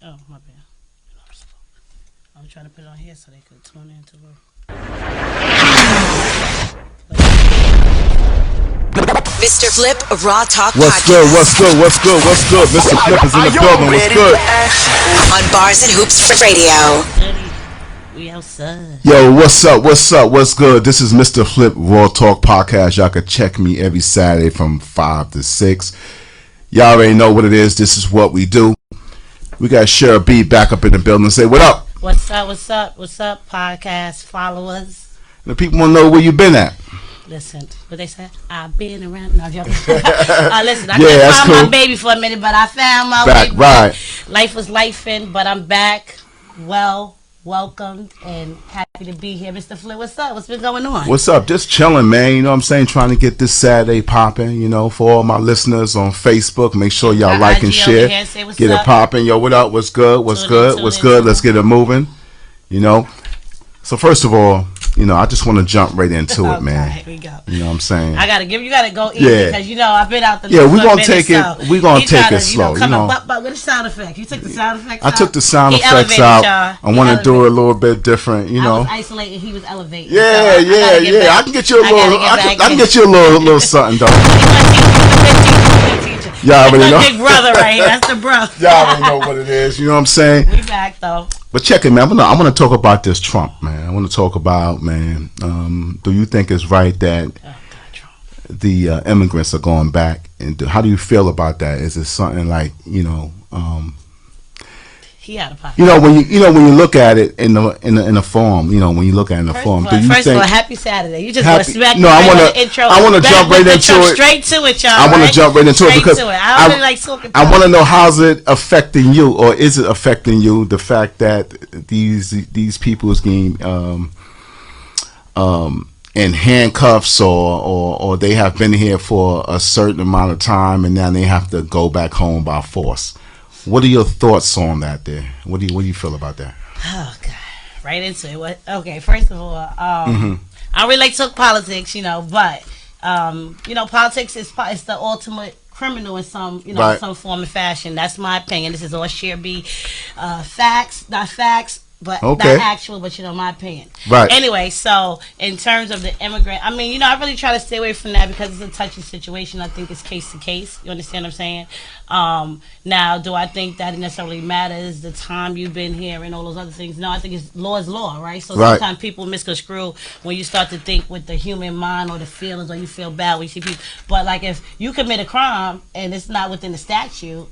Oh, my bad. I was trying to put it on here so they could tune into it. Mr. Flip, Raw Talk What's Podcast. good? What's good? What's good? What's good? Mr. Flip is in the building. What's good? On Bars and Hoops Radio. We outside. Yo, what's up? What's up? What's good? This is Mr. Flip Raw Talk Podcast. Y'all can check me every Saturday from 5 to 6. Y'all already know what it is. This is what we do. We got Cheryl B back up in the building. Say what up. What's up? What's up? What's up? Podcast followers. The people want to know where you been at. Listen, what they say? I've been around. No, joking. Listen, I Yeah, couldn't that's find cool. my baby for a minute, but I found my Back, baby. right. Life was lifing, but I'm back. Well, welcomed and happy to be here. Mr. Flip, what's up? What's been going on? What's up? Just chilling, man. You know what I'm saying? Trying to get this Saturday popping, you know, for all my listeners on Facebook. Make sure y'all like and IG share. over here, say what's Get up. it popping. Yo, what up? What's good? What's Tune in, good? tune What's in, good? tune Let's in. get it moving. You know? So first of all, you know, I just want to jump right into it, man. Here we go. You know what I'm saying? You gotta go easy Yeah. because you know I've been out the Yeah, loop we for a gonna minute, take it- so we gonna he take tryna, it slow, come you on, know. but with the sound effects, you took the sound effects. I out? took the sound He effects elevated, out. y'all. I He want to do it a elevated. little bit different, you I know. was isolating, he was elevating. Yeah, so I yeah, gotta get yeah. back. I can get you a I gotta little. get I back can in. get you a little something, though. Y'all That's already my know. big brother right here. That's the brother. Y'all already know what it is. You know what I'm saying? We back though. But check it, man. I want to talk about this Trump, man. I want to talk about, man. Do you think it's right that Oh God, Trump. the immigrants are going back? And how do you feel about that? Is it something like, He out of pocket. when you look at it in the form, when you look at it in the form, do you First of think? all, happy Saturday. You just Happy- want to smack No, me I right wanna- on the intro. I wanna Back jump with right the into Trump, it. Straight to it, y'all. I want to right? jump right into it Straight because to it. I don't really like talking. I want to know how's it affecting you, or is it affecting you? The fact that these people is getting in handcuffs, or they have been here for a certain amount of time, and now they have to go back home by force. What are your thoughts on that? There, what do you feel about that? Oh God, right into it. Okay, first of all, I don't really like talk politics, but politics is the ultimate criminal in some Right. some form and fashion. That's my opinion. This is all sheer be facts, not facts. But Okay. not actual, but my opinion. Right. Anyway, so in terms of the immigrant, I mean, I really try to stay away from that because it's a touchy situation. I think it's case to case. You understand what I'm saying? Now, do I think that it necessarily matters the time you've been here and all those other things? No, I think law is law, right? So Right. sometimes people misconstrue when you start to think with the human mind or the feelings, or you feel bad when you see people. But like if you commit a crime and it's not within the statute,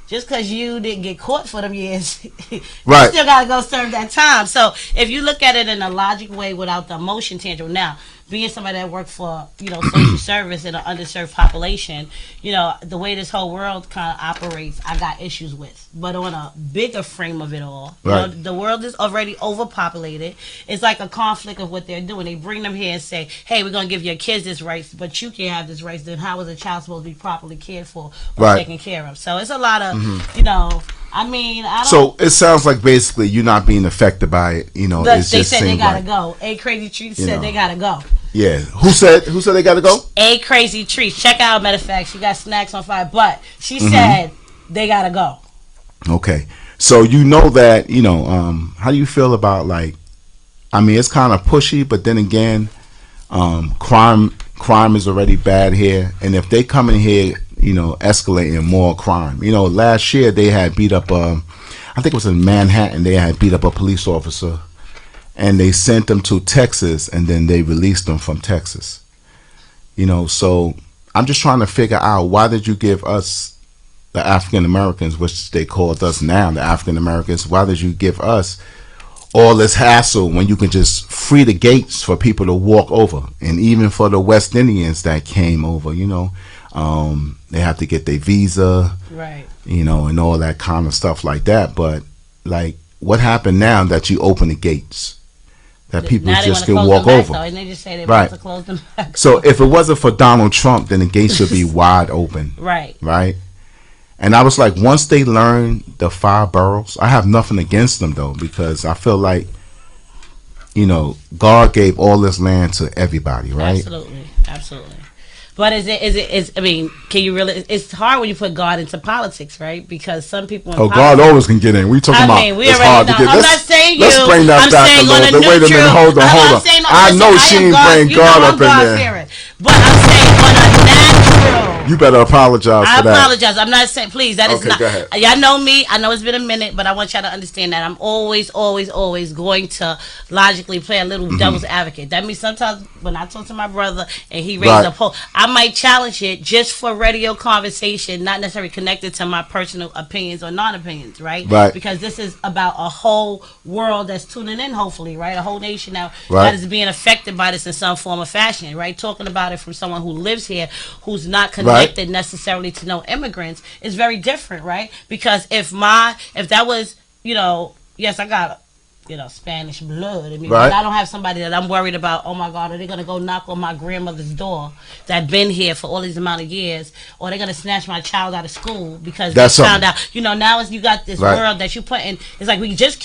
just because you didn't get caught for them years, Right. you still got to go serve that time. So if you look at it in a logic way without the emotion tangible, now, being somebody that worked for, social service in an underserved population, the way this whole world kind of operates, I got issues with. But on a bigger frame of it all, Right. the world is already overpopulated. It's like a conflict of what they're doing. They bring them here and say, hey, we're going to give your kids this rights, but you can't have this rights. Then how is a child supposed to be properly cared for or Right. taken care of? So it's a lot of, I mean, I don't. So it sounds like basically you're not being affected by it. It They just said they seems gotta like, go. A Crazy Trees You said know. they gotta go. yeah. Who said they got to go? A Crazy Trees. Check out, matter of fact, she got snacks on fire, but she Mm-hmm. said they gotta go. Okay. So you know that, how do you feel about it's kind of pushy, but then again, crime is already bad here. And if they come in here, escalating more crime, last year they had beat up, I think it was in Manhattan, they had beat up a police officer and they sent them to Texas and then they released them from Texas. So I'm just trying to figure out, why did you give us, the African Americans, which they called us now, the African Americans, why did you give us all this hassle when you can just free the gates for people to walk over? And even for the West Indians that came over, they have to get their visa, Right. and all that kind of stuff like that. But what happened now that you open the gates, that people Now they just wanna can close walk them back, over? though, and they just say they Right. want to close them back. So if it wasn't for Donald Trump, then the gates should be wide open. Right. Right? And I was like, once they learn the 5 boroughs, I have nothing against them though, because I feel like, God gave all this land to everybody, right? Absolutely. But I mean, can you really? It's hard when you put God into politics, right? Because some people. In Oh, politics, God always can get in. We talking about we it's already hard know. to get. I'm not saying you. Let's bring that I'm back a saying little on a bit. Wait a minute. Hold on. I'm saying, I know she ain't bring God up in there. God-fearing. But I'm saying on a natural. You better apologize I for that. apologize. I'm not saying, please. That is Okay, not. go ahead. Y'all know me. I know it's been a minute, but I want y'all to understand that I'm always going to logically play a little devil's advocate. That means sometimes when I talk to my brother and he raised Right. a poll, I might challenge it just for radio conversation, not necessarily connected to my personal opinions or non-opinions, right? Right. Because this is about a whole world that's tuning in, hopefully, right? A whole nation now Right. that is being affected by this in some form or fashion, right? Talking about it from someone who lives here, who's not connected necessarily to no immigrants, is very different, right? Because if that was, yes, I got Spanish blood in me, Right. but I don't have somebody that I'm worried about. Oh my God, are they gonna go knock on my grandmother's door that been here for all these amount of years, or they're gonna snatch my child out of school because That's they found something. out. Now you got this Right. world that you put in. It's like we just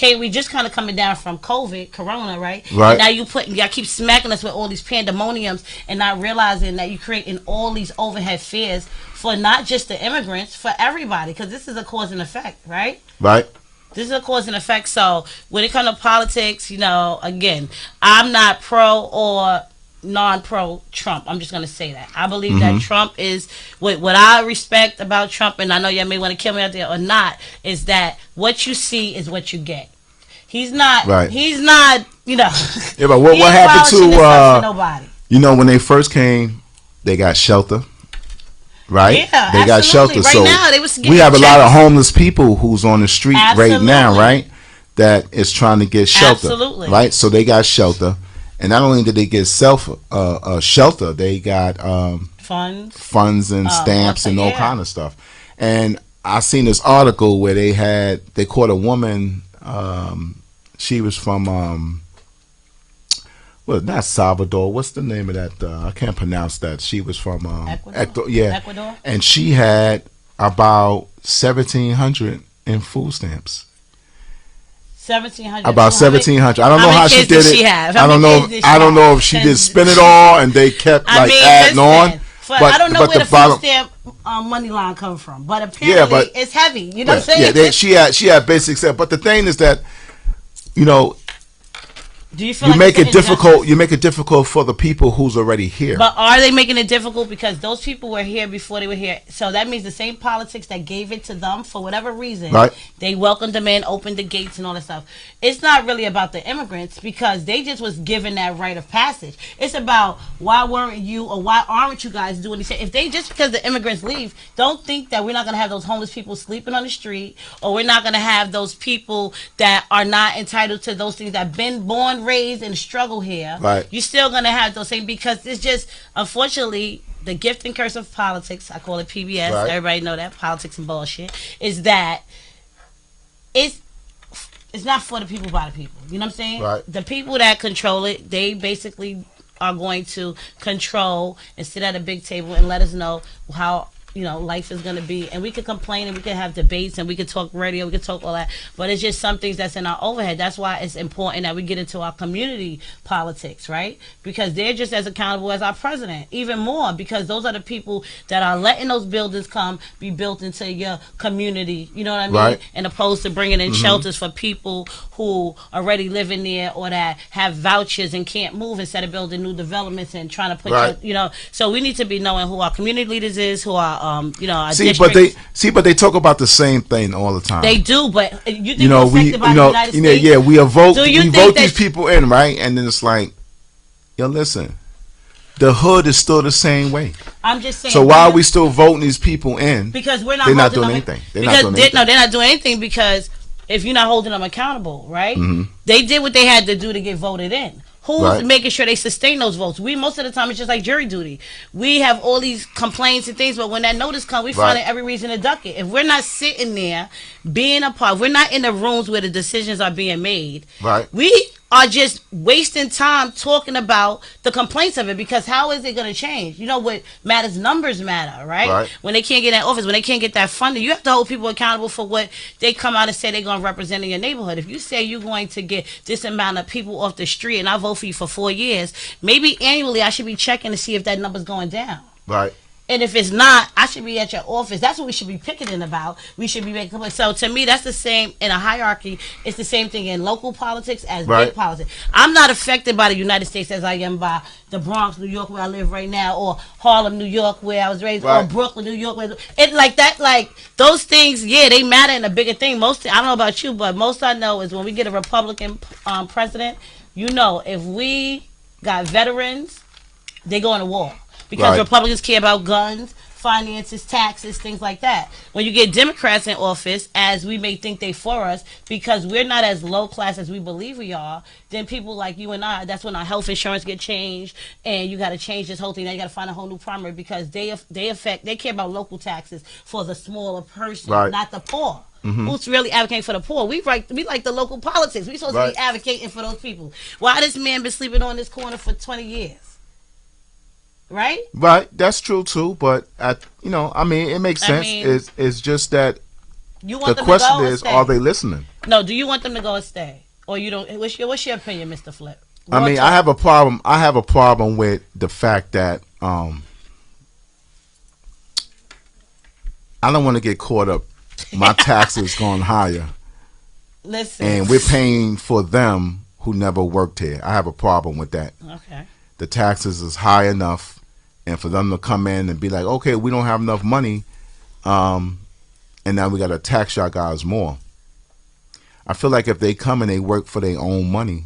kind of coming down from COVID, Corona, right? Right. And now y'all keep smacking us with all these pandemoniums and not realizing that you're creating all these overhead fears for not just the immigrants, for everybody, because this is a cause and effect, right? Right. This is a cause and effect. So when it comes to politics, again, I'm not pro or non-pro Trump. I'm just going to say that. I believe that Trump is, what I respect about Trump, and I know y'all may want to kill me out there or not, is that what you see is what you get. He's not, Right. Yeah, but what he ain't happened vouching this stuff for to nobody. when they first came, they got shelter. Right? Yeah, they got absolutely. shelter. Right So now, they was getting we have a lot of checks. homeless people who's on the street right now, Absolutely. right? That is trying to get shelter. Absolutely. Right? So they got shelter. And not only did they get shelter, they got funds and stamps and all kind of stuff. And I seen this article where they caught a woman, she was from well, not Salvador. What's the name of that? I can't pronounce that. She was from Ecuador? Yeah, Ecuador? and she had about 1,700 in food stamps. 1,700. About 1,700. I don't know how she did it. I don't know if she did spend it all and they kept adding on. But I don't know where the food stamp money line come from, but apparently it's heavy. You know what I'm saying? Yeah, she had basic stuff. But the thing is that, Do you feel you like make it's it an difficult. injustice? You make it difficult for the people who's already here. But are they making it difficult because those people were here before they were here? So that means the same politics that gave it to them for whatever reason, Right. They welcomed them in, opened the gates, and all that stuff. It's not really about the immigrants because they just was given that right of passage. It's about why weren't you or why aren't you guys doing this? If they just because the immigrants leave, don't think that we're not going to have those homeless people sleeping on the street, or we're not going to have those people that are not entitled to those things that have been born, raised, and struggle here. Right. You're still going to have those things because it's just, unfortunately, the gift and curse of politics, I call it PBS, Right. everybody know that, politics and bullshit, is that it's not for the people by the people. You know what I'm saying? Right. The people that control it, they basically are going to control and sit at a big table and let us know how life is going to be, and we could complain and we could have debates and we could talk radio, we could talk all that, but it's just some things that's in our overhead. That's why it's important that we get into our community politics, right? Because they're just as accountable as our president, even more, because those are the people that are letting those buildings be built into your community, you know what I mean? Right. And opposed to bringing in shelters for people who already live in there or that have vouchers and can't move, instead of building new developments and trying to put Right. so we need to be knowing who our community leaders is, who our our but they talk about the same thing all the time. They do, but you think we're affected by the United States? Yeah, we vote. Do you We think vote that- these people in, right? And then it's like, listen, the hood is still the same way. I'm just saying. So why are we still voting these people in? Because we're not. They're not holding doing them- anything. They're because not doing anything. No, they're not doing anything because if you're not holding them accountable, right? Mm-hmm. They did what they had to do to get voted in. Who's Right. making sure they sustain those votes? We, most of the time, it's just like jury duty. We have all these complaints and things, but when that notice comes, we find Right. every reason to duck it. If we're not sitting there being a part, if we're not in the rooms where the decisions are being made, Right. we are just wasting time talking about the complaints of it, because how is it going to change? You know what matters? Numbers matter, right? Right. When they can't get that office, when they can't get that funding, you have to hold people accountable for what they come out and say they're going to represent in your neighborhood. If you say you're going to get this amount of people off the street and I vote for you for 4 years, maybe annually I should be checking to see if that number's going down. Right. And if it's not, I should be at your office. That's what we should be picketing about. We should be making complaints. So to me, that's the same in a hierarchy. It's the same thing in local politics as Right. big politics. I'm not affected by the United States as I am by the Bronx, New York, where I live right now, or Harlem, New York, where I was raised, or Right. Brooklyn, New York. Where it like that, like those things. Yeah, they matter in a bigger thing. I don't know about you, but most I know is when we get a Republican president, you know, if we got veterans, they go into war. Because Right. Republicans care about guns, finances, taxes, things like that. When you get Democrats in office, as we may think they for us, because we're not as low class as we believe we are, then people like you and I, that's when our health insurance get changed, and you got to change this whole thing. Now you got to find a whole new primary because they care about local taxes for the smaller person, Right. not the poor. Who's really advocating for the poor? We like the local politics. We supposed to Right. be advocating for those people. Why this man been sleeping on this corner for 20 years? Right? Right, that's true too. But I mean, it makes I sense. mean, It's just that You want the them question to go or is, stay? are they listening? No, do you want them to go or stay? Or you don't? What's your opinion, Mr. Flip? I mean, I have a problem. I have a problem with the fact that I don't want to get caught up. My taxes going higher, Listen. and we're paying for them who never worked here. I have a problem with that. Okay. The taxes is high enough, and for them to come in and be like, okay, we don't have enough money, and now we got to tax y'all guys more. I feel like if they come and they work for their own money,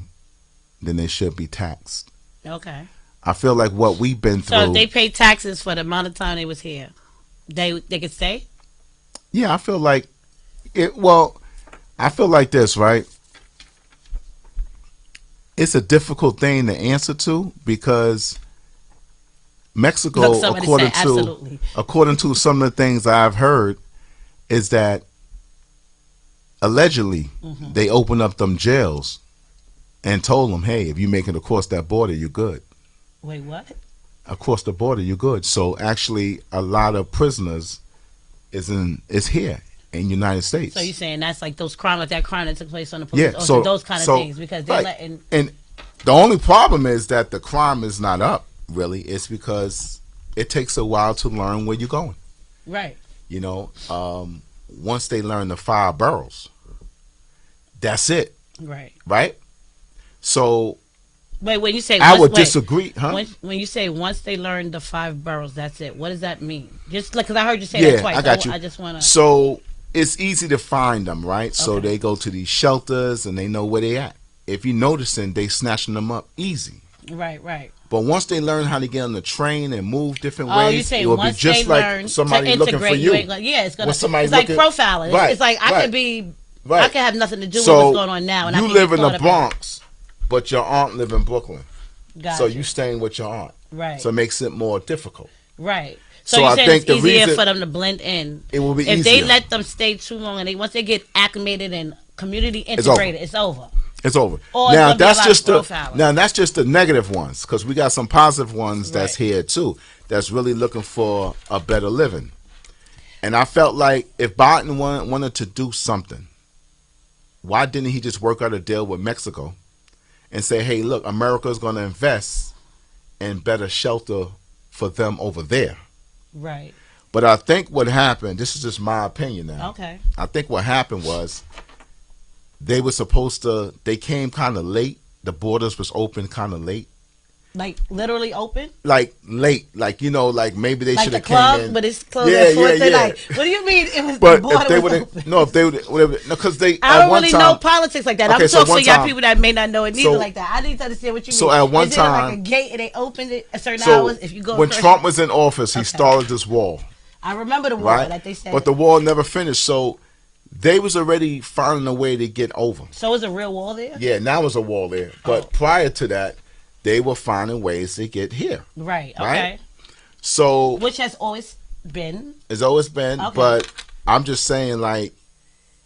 then they should be taxed. Okay. I feel like what we've been through. So if they pay taxes for the amount of time they was here, they could stay? Yeah, I feel like it. Well, I feel like this, right? It's a difficult thing to answer to because Mexico, Look, somebody said absolutely. according to some of the things I've heard, is that allegedly they opened up them jails and told them, "Hey, if you make it across that border, you're good. Wait, what? Across the border, you're good." So actually, a lot of prisoners is here in United States. So you're saying that's like those crime, like that crime that took place on the police, Yeah, or so those kind of things, because they're right. letting. And the only problem is that the crime is not up. Really, it's because it takes a while to learn where you're going. Right. Once they learn the 5 boroughs, that's it. Right. Right. So Wait, when you say I would disagree, huh? When you say once they learn the 5 boroughs, that's it. What does that mean? Just like because I heard you say Yeah, that twice. I got you. I just want to. So it's easy to find them, right? So Okay. they go to these shelters and they know where they at. If you're noticing, they snatching them up easy. Right. Right. But once they learn how to get on the train and move different Oh, ways, you say it will be once just they like learn somebody to looking integrate, for you. ain't gonna, yeah, it's gonna. When somebody It's like looking- profiling. Right, It's like I right. could be. Right. I could have nothing to do So with what's going on now, and I you can live get in the caught up Bronx, but your aunt live in Brooklyn. Gotcha. So you staying with your aunt. Right. So it makes it more difficult. Right. So So, you I saying think it's the easier reason- for them to blend in. It will be if they easier. let them stay too long, and once they get acclimated and community over. integrated, it's over. It's over. Or it's Now gonna be a that's lot just of the profiling. that's just the negative ones because we got some positive ones that's Right. here too. That's really looking for a better living. And I felt like if Biden wanted to do something, why didn't he just work out a deal with Mexico and say, "Hey, look, America's going to invest in better shelter for them over there." Right. But I think what happened, this is just my opinion now. Okay. I think what happened was they came kind of late. The borders was open kind of late. Like literally open. Like late. Like, like maybe they Like should the have came club, in. but it's closed Yeah, at 4:30. yeah, yeah. Like, what do you mean? It was But the border if they was would open. have, no, if they would have, no, because they, I at don't one really time, know politics like that. Okay, I'm so talking one to y'all time- people that may not know it neither so- like that. I need to understand what you mean. So at one Is it like a time- gate and they opened it at certain so hours? If you go when across- Trump was in office, he Okay. started this wall, I remember the war right? that they said. But the wall never finished, so they was already finding a way to get over. So is a real wall there? Yeah, now there's a wall there. But Oh. prior to that, they were finding ways to get here. Right. Okay. Right? So Which has always been. it's always been, Okay. but I'm just saying, like,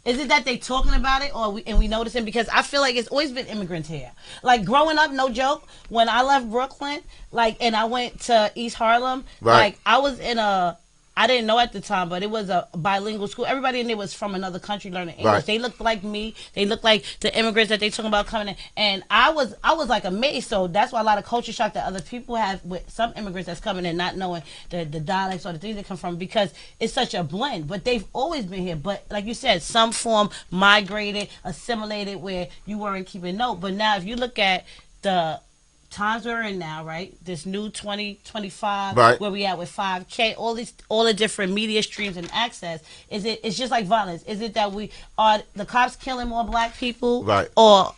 Is it that they talking about it, or we noticing? Because I feel like it's always been immigrants here. Like growing up, no joke. When I left Brooklyn, and I went to East Harlem, Right. like I was in a I didn't know at the time, but it was a bilingual school. Everybody in there was from another country learning English. Right. They looked like me. They looked like the immigrants that they talking about coming in. And I was like amazed. So that's why a lot of culture shock that other people have with some immigrants that's coming in, not knowing the dialects or the things they come from, because it's such a blend. But they've always been here. But like you said, some form migrated, assimilated, where you weren't keeping note. But now if you look at the times we're in now, right? This new 2025, Right. where we at with 5K, all the different media streams and access. It's just like violence. Is it that we are the cops killing more black people, Right. or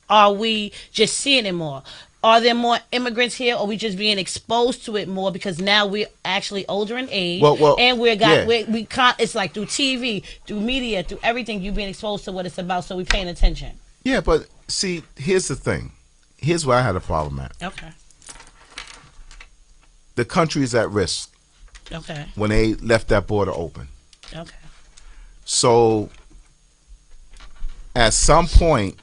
are we just seeing it more? Are there more immigrants here, or are we just being exposed to it more because now we're actually older in age, Well, and yeah. we can't. It's like through TV, through media, through everything, you being exposed to what it's about, so we paying attention. Yeah, but see, here's the thing. Here's where I had a problem at. Okay. The country is at risk Okay. when they left that border open. Okay. So at some point,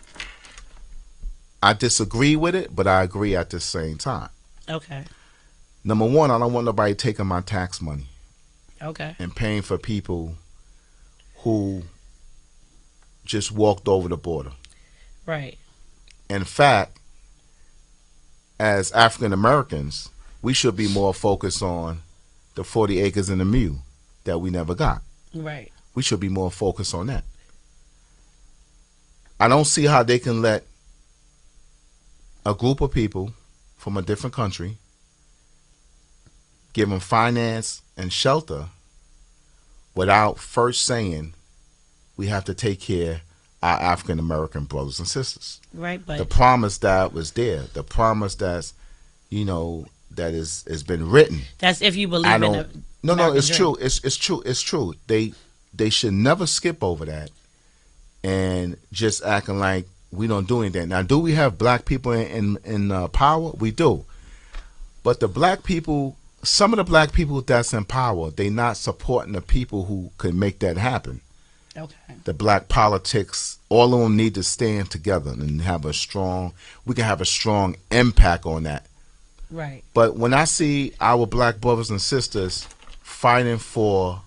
I disagree with it, but I agree at the same time. Okay. Number one, I don't want nobody taking my tax money Okay. and paying for people who just walked over the border. Right. In fact, as African Americans, we should be more focused on the 40 acres and the mule that we never got. Right. We should be more focused on that. I don't see how they can let a group of people from a different country give them finance and shelter without first saying we have to take care of our African American brothers and sisters. Right. But The promise that was there, the promise that's, that has been written. that's if you believe I in the don't. No, American it's dream. true. It's true. It's true. They should never skip over that and just acting like we don't do anything. Now, do we have black people in power? We do. But the black people, some of the black people that's in power, they not supporting the people who could make that happen. Okay. The black politics, all of them need to stand together and have we can have a strong impact on that. Right. But when I see our black brothers and sisters fighting for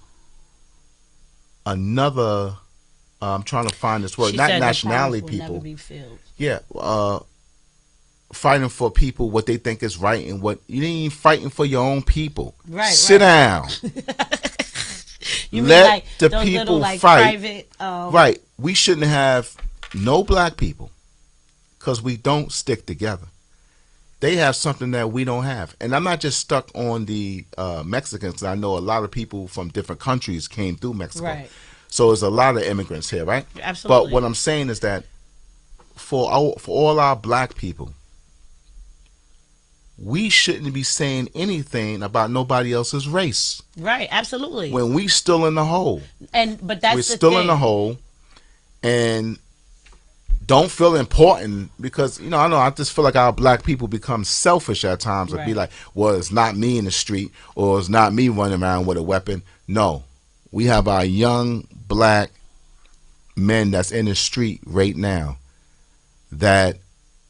another, I'm trying to find this word, She not said the nationality promise will never people. be filled. Yeah, fighting for people what they think is right and what you ain't even fighting for your own people. Right, Sit right. down. You mean Let like the those people little like fight. private Right. We shouldn't have no black people because we don't stick together. They have something that we don't have. And I'm not just stuck on the Mexicans. I know a lot of people from different countries came through Mexico. Right. So there's a lot of immigrants here, right? Absolutely. But what I'm saying is that for all our black people, we shouldn't be saying anything about nobody else's race Right, absolutely. when we still in the hole. But that's We're the still thing. in the hole and don't feel important because I just feel like our black people become selfish at times and be Right. like, well, it's not me in the street or it's not me running around with a weapon. No, we have our young black men that's in the street right now that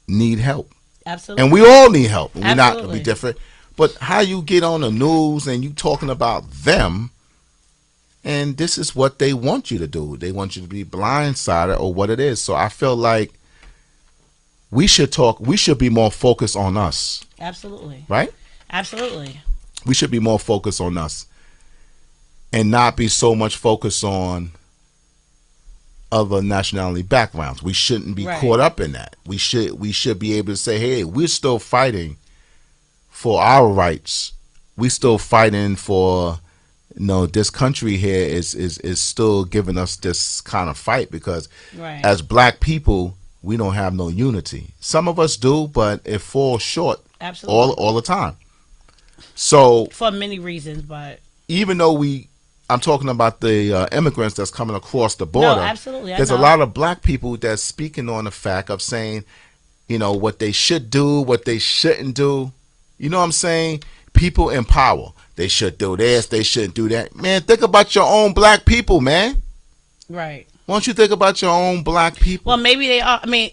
need help. Absolutely. And we all need help. We're not going to Absolutely. be different. But how you get on the news and you talking about them, and this is what they want you to do. They want you to be blindsided or what it is. So I feel like we should be more focused on us, Absolutely. right? Absolutely. We should be more focused on us and not be so much focused on other nationality backgrounds. We shouldn't be Right. caught up in that. We should be able to say, hey, we're still fighting for our rights. We still fighting for this country here is still giving us this kind of fight because Right. as black people we don't have no unity. Some of us do, but it falls short Absolutely. all the time. So For many reasons, but even though I'm talking about the immigrants that's coming across the border. absolutely, I There's a know. lot of black people that's speaking on the fact of saying, what they should do, what they shouldn't do. You know what I'm saying? People in power. They should do this, they shouldn't do that. Man, think about your own black people, man. right. Why don't you think about your own black people? Well, maybe they are. I mean,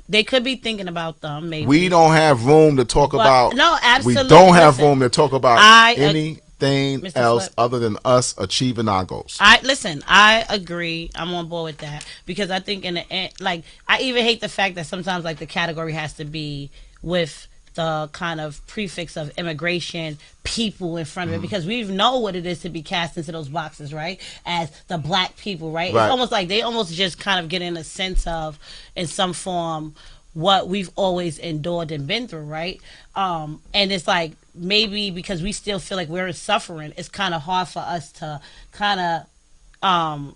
they could be thinking about them. Maybe We don't have room to talk about. no, absolutely. We don't have Listen, room to talk about I any anything Mr. else Flip. other than us achieving our goals. I agree. I'm on board with that because I think in the end, like I even hate the fact that sometimes like the category has to be with the kind of prefix of immigration people in front of it because we know what it is to be cast into those boxes, right? As the black people, right? Right. It's almost like they almost just kind of get in a sense of, in some form, what we've always endured and been through, right? And it's like maybe because we still feel like we're suffering, it's kind of hard for us to kind of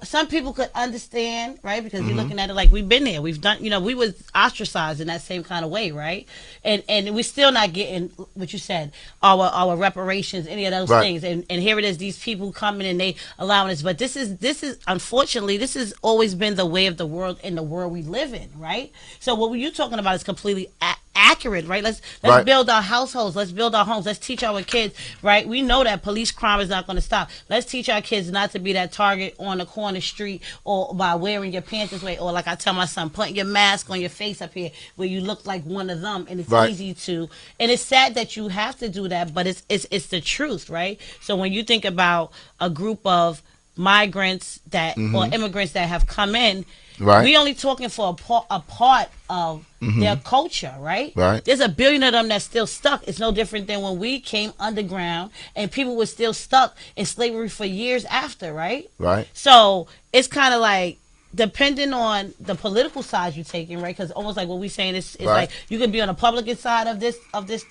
some people could understand, right? Because you're looking at it like we've been there, we've done, we was ostracized in that same kind of way, right? And we're still not getting what you said, our reparations, any of those Right. things. And here it is, these people coming and they allowing us. But this is unfortunately, this has always been the way of the world in the world we live in, right? So what you're talking about is completely accurate, right? Let's Right. build our households, let's build our homes, let's teach our kids, right? We know that police crime is not going to stop. Let's teach our kids not to be that target on the corner street or by wearing your pants this way, or like I tell my son, putting your mask on your face up here where you look like one of them. And it's Right. easy to, and it's sad that you have to do that, but it's the truth, right? So when you think about a group of migrants that or immigrants that have come in, Right. we only talking for a part of their culture, right? Right. There's a billion of them that's still stuck. It's no different than when we came underground and people were still stuck in slavery for years after, right? Right. So it's kind of like depending on the political side you're taking, right? Because almost like what we're saying is Right. like you can be on the Republican side of this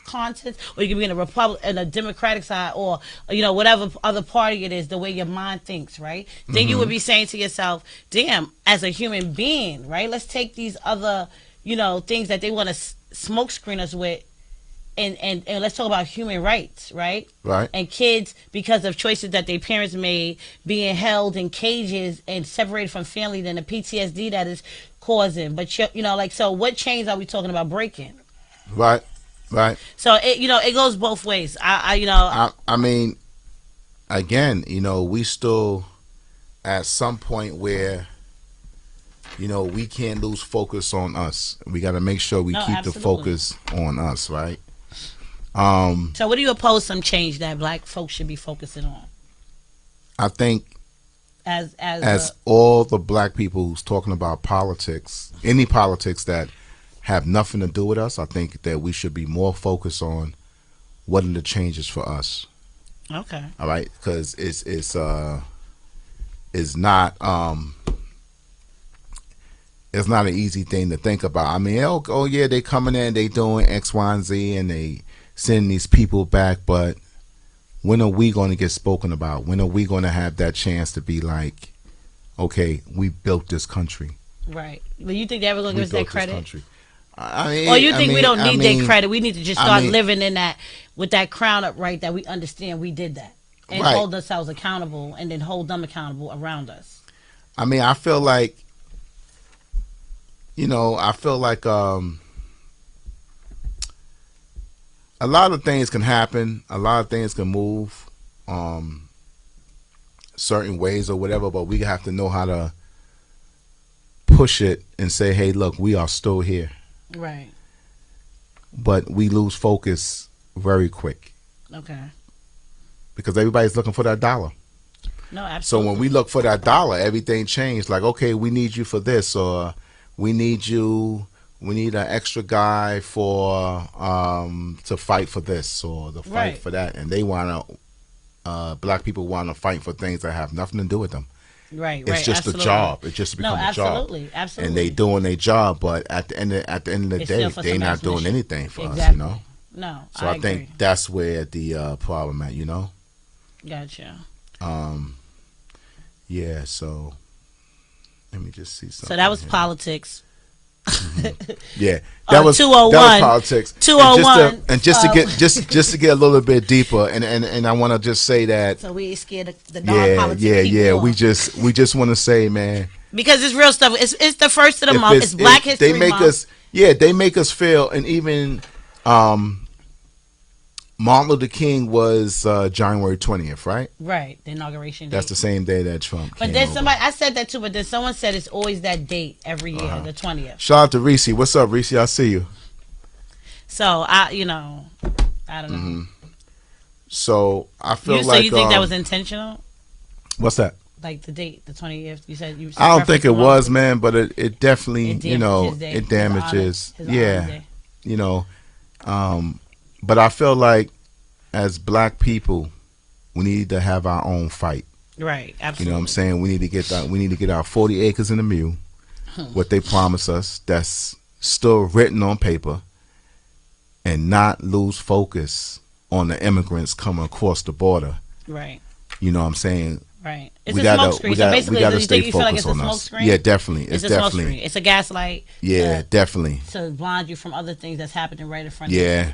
contest, or you can be in a Democratic side, or whatever other party it is. The way your mind thinks, right? Then you would be saying to yourself, "Damn, as a human being, right? Let's take these other things that they want to smoke screen us with." And let's talk about human rights, right? Right. And kids, because of choices that their parents made, being held in cages and separated from family, then the PTSD that is causing. But so what chains are we talking about breaking? Right. Right. So it goes both ways. I mean, again, we still at some point where we can't lose focus on us. We got to make sure we No, keep absolutely. the focus on us, right? So what do you oppose some change that black folks should be focusing on I think as all the black people who's talking about politics, any politics that have nothing to do with us, I think that we should be more focused on what are the changes for us. okay, All right, because it's not an easy thing to think about. I mean, oh yeah, they coming in, they doing X, Y, and Z, and they sending these people back. But when are we going to get spoken about? When are we going to have that chance to be like, okay, we built this country. right? But you think they ever gonna We give us that built this credit? country. I mean, Or you think we don't need their that credit? We need to just I start mean- living in that with that crown up, right? That we understand we did that and Right. hold ourselves accountable, and then hold them accountable around us. I mean, I feel like, a lot of things can happen. A lot of things can move certain ways or whatever, but we have to know how to push it and say, hey, look, we are still here. Right. But we lose focus very quick Okay. because everybody's looking for that dollar. No, So absolutely. when we look for that dollar, everything changed. Like, okay, we need you for this, or we need an extra guy for to fight for this or to fight Right. for that, and they want to. Black people want to fight for things that have nothing to do with them. right. It's Right. just absolutely. a job. It just become No, a job, absolutely. Absolutely. and they doing their job. But at the end of the It's day, still for they not somebody's doing mission. anything for Exactly. us. No, So I, agree. think that's where the problem at. Gotcha. Yeah. So let me just see something. So that was here. politics. Yeah, that was 201. That was politics. 201. And just to get a little bit deeper, and I want to just say that. So we ain't scared of the Yeah, non-politic yeah, people. yeah. We just want to say, man, because it's real stuff. It's the first of the if month. It's Black History they make Month. us, they make us feel, and even Martin Luther King was January 20th, right? Right, the inauguration date. That's the same day that Trump. But came then over. somebody, I said that too, but then someone said it's always that date every year, Uh-huh. the 20th. Shout out to Reese. What's up, Reese? I see you. So I I don't know. So I feel So like you think that was intentional? what's that? Like the date, the 20th. You said you. I don't think it referenced was, man, but it definitely, It you know, damages his day, it his damages. honor, his Yeah, honor day. you know, but I feel like as black people, we need to have our own fight. Right, You absolutely. know what I'm saying? We need to get that. We need to get our 40 acres in the mule. What they promise us, that's still written on paper, and not lose focus on the immigrants coming across the border. Right, You know what I'm saying? right. It's We a gotta- smoke screen. we So gotta- basically, we gotta do you stay think you feel like focused it's a on smoke us. screen? Yeah, definitely. It's a definitely. smoke screen. It's a gaslight. Yeah, definitely. To blind you from other things that's happening right in front of Yeah. you.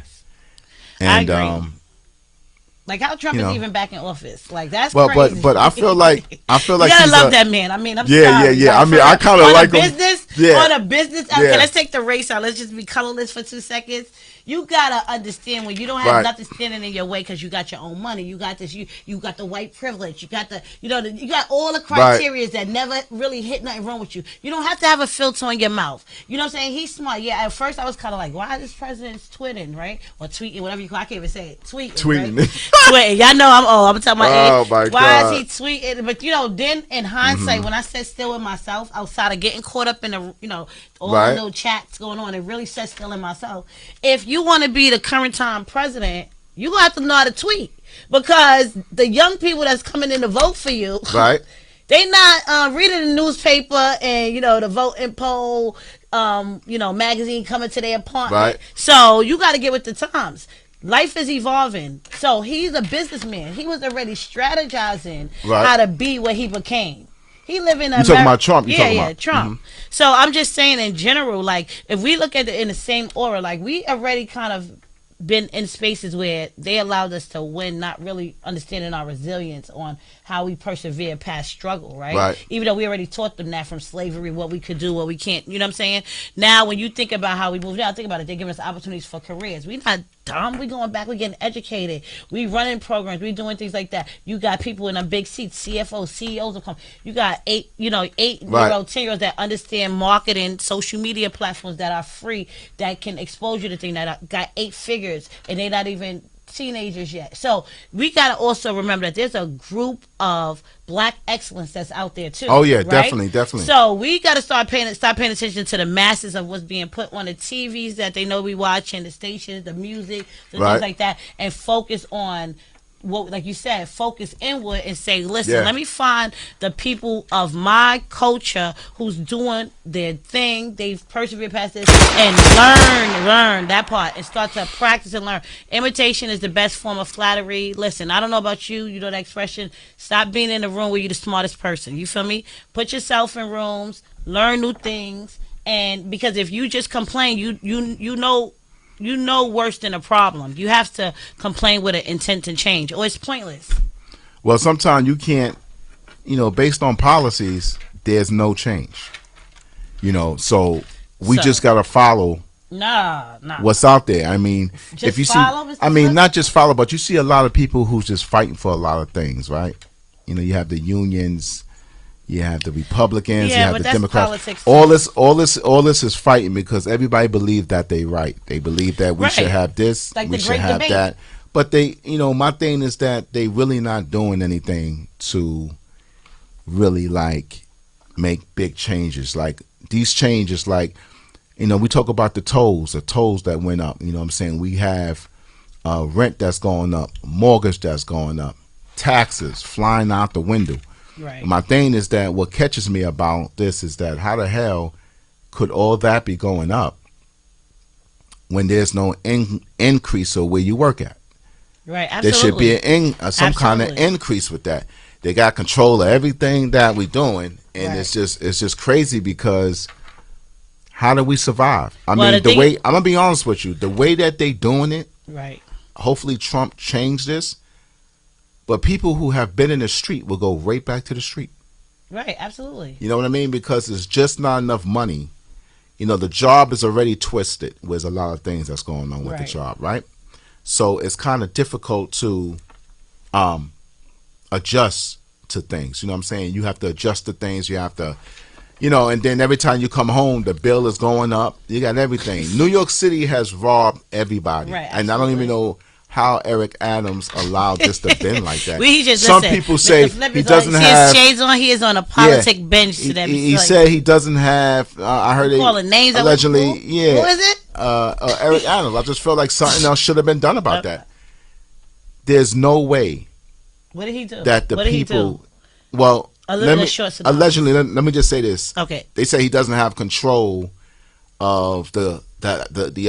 And I agree. Like how Trump you know. is even back in office. Like that's Well, crazy. but I feel like you gotta he's love a- that man. I mean, I'm Yeah, sorry. yeah, yeah. Like, I mean, for I real. kinda On like a him. business. Yeah. On a business. Yeah. Okay, let's take the race out. Let's just be colorless for 2 seconds. You gotta understand when you don't have Right. nothing standing in your way because you got your own money. You got this. You got the white privilege. You got the. You know. You got all the criteria that never really hit nothing wrong with you. You don't have to have a filter on your mouth. You know what I'm saying? He's smart. Yeah. At first, I was kind of like, why is this president tweeting, right, or tweeting, whatever you call. I can't even say it. Tweeting. Right? Tweeting. Y'all know I'm old. I'm talking about. Oh, my why God. is he tweeting? But you know, then in hindsight, when I sat still with myself, outside of getting caught up in the, all Right. the little chats going on, and really sat still in myself. If you want to be the current time president, you gonna have to know how to tweet, because the young people that's coming in to vote for you, Right. they not reading the newspaper and the voting poll, magazine coming to their apartment. Right. So you got to get with the times. Life is evolving. So he's a businessman. He was already strategizing Right. how to be what he became. He live in You talking about Trump? You Yeah, talking yeah, about- Trump. So I'm just saying in general, like if we look at it in the same aura, like we already kind of been in spaces where they allowed us to win, not really understanding our resilience on how we persevere past struggle, right? Right. Even though we already taught them that from slavery, what we could do, what we can't. You know what I'm saying? Now, when you think about how we moved out, think about it. They're giving us opportunities for careers. We're not dumb. We going back. We getting educated. We running programs. We doing things like that. You got people in a big seats, CFOs, CEOs will come. You got 8-year-old, 10-year-olds that understand marketing, social media platforms that are free, that can expose you to things, that got 8 figures, and they're not even teenagers yet. So we got to also remember that there's a group of black excellence that's out there too. Oh, yeah, right? definitely. So we got to stop paying attention to the masses of what's being put on the TVs that they know we watching, the stations, the music, the Right. things like that, and focus on what, like you said, focus inward and say, listen, Yeah. let me find the people of my culture who's doing their thing. They've persevered past this, and learn that part and start to practice and learn. Imitation is the best form of flattery. Listen, I don't know about you. You know that expression. Stop being in the room where you're the smartest person. You feel me? Put yourself in rooms, learn new things, and because if you just complain, you know worse than a problem. You have to complain with an intent to change, or it's pointless. Well, sometimes you can't, based on policies, there's no change. So we So- just got to follow Nah. what's out there. I mean, Just if you follow, see, Mr. I mean, Flip? not just follow, but you see a lot of people who's just fighting for a lot of things, right? You have the unions, you have the Republicans, Yeah, you have but the that's Democrats. politics, All this is fighting because everybody believes that they right. They believe that we should Right. have this, Like we the should great have debate. that. But they, my thing is that they really not doing anything to really like make big changes. Like these changes, like we talk about the tolls that went up. You know what I'm saying? We have rent that's going up, mortgage that's going up, taxes flying out the window. Right. My thing is that what catches me about this is that how the hell could all that be going up when there's no increase of where you work at? Right. There should be Absolutely. some kind of Absolutely. increase with that. They got control of everything that we're doing, and Right. it's just crazy because how do we survive? I Well, mean, the the way thing- I'm gonna be honest with you, the way that they doing it. Right. Hopefully, Trump changed this, but people who have been in the street will go right back to the street. Right. Absolutely. You know what I mean? Because there's just not enough money. The job is already twisted. There's a lot of things that's going on with the Right. job, right? So it's kind of difficult to adjust to things. You know what I'm saying? You have to adjust to things. You have to, and then every time you come home, the bill is going up. You got everything. New York City has robbed everybody. Right, And I don't even absolutely. know how Eric Adams allowed this to bend like that. We just Some listen, people Mr. say Flip he is doesn't on, have. His shades on. He is on a politic bench today. He said he doesn't have. I heard calling names allegedly. who? Yeah. Who is it? Eric Adams. I just feel like something else should have been done about that. There's no way What did he do? that the What did he people. do? Well, Allegedly, let me just say this. Okay. They say he doesn't have control of the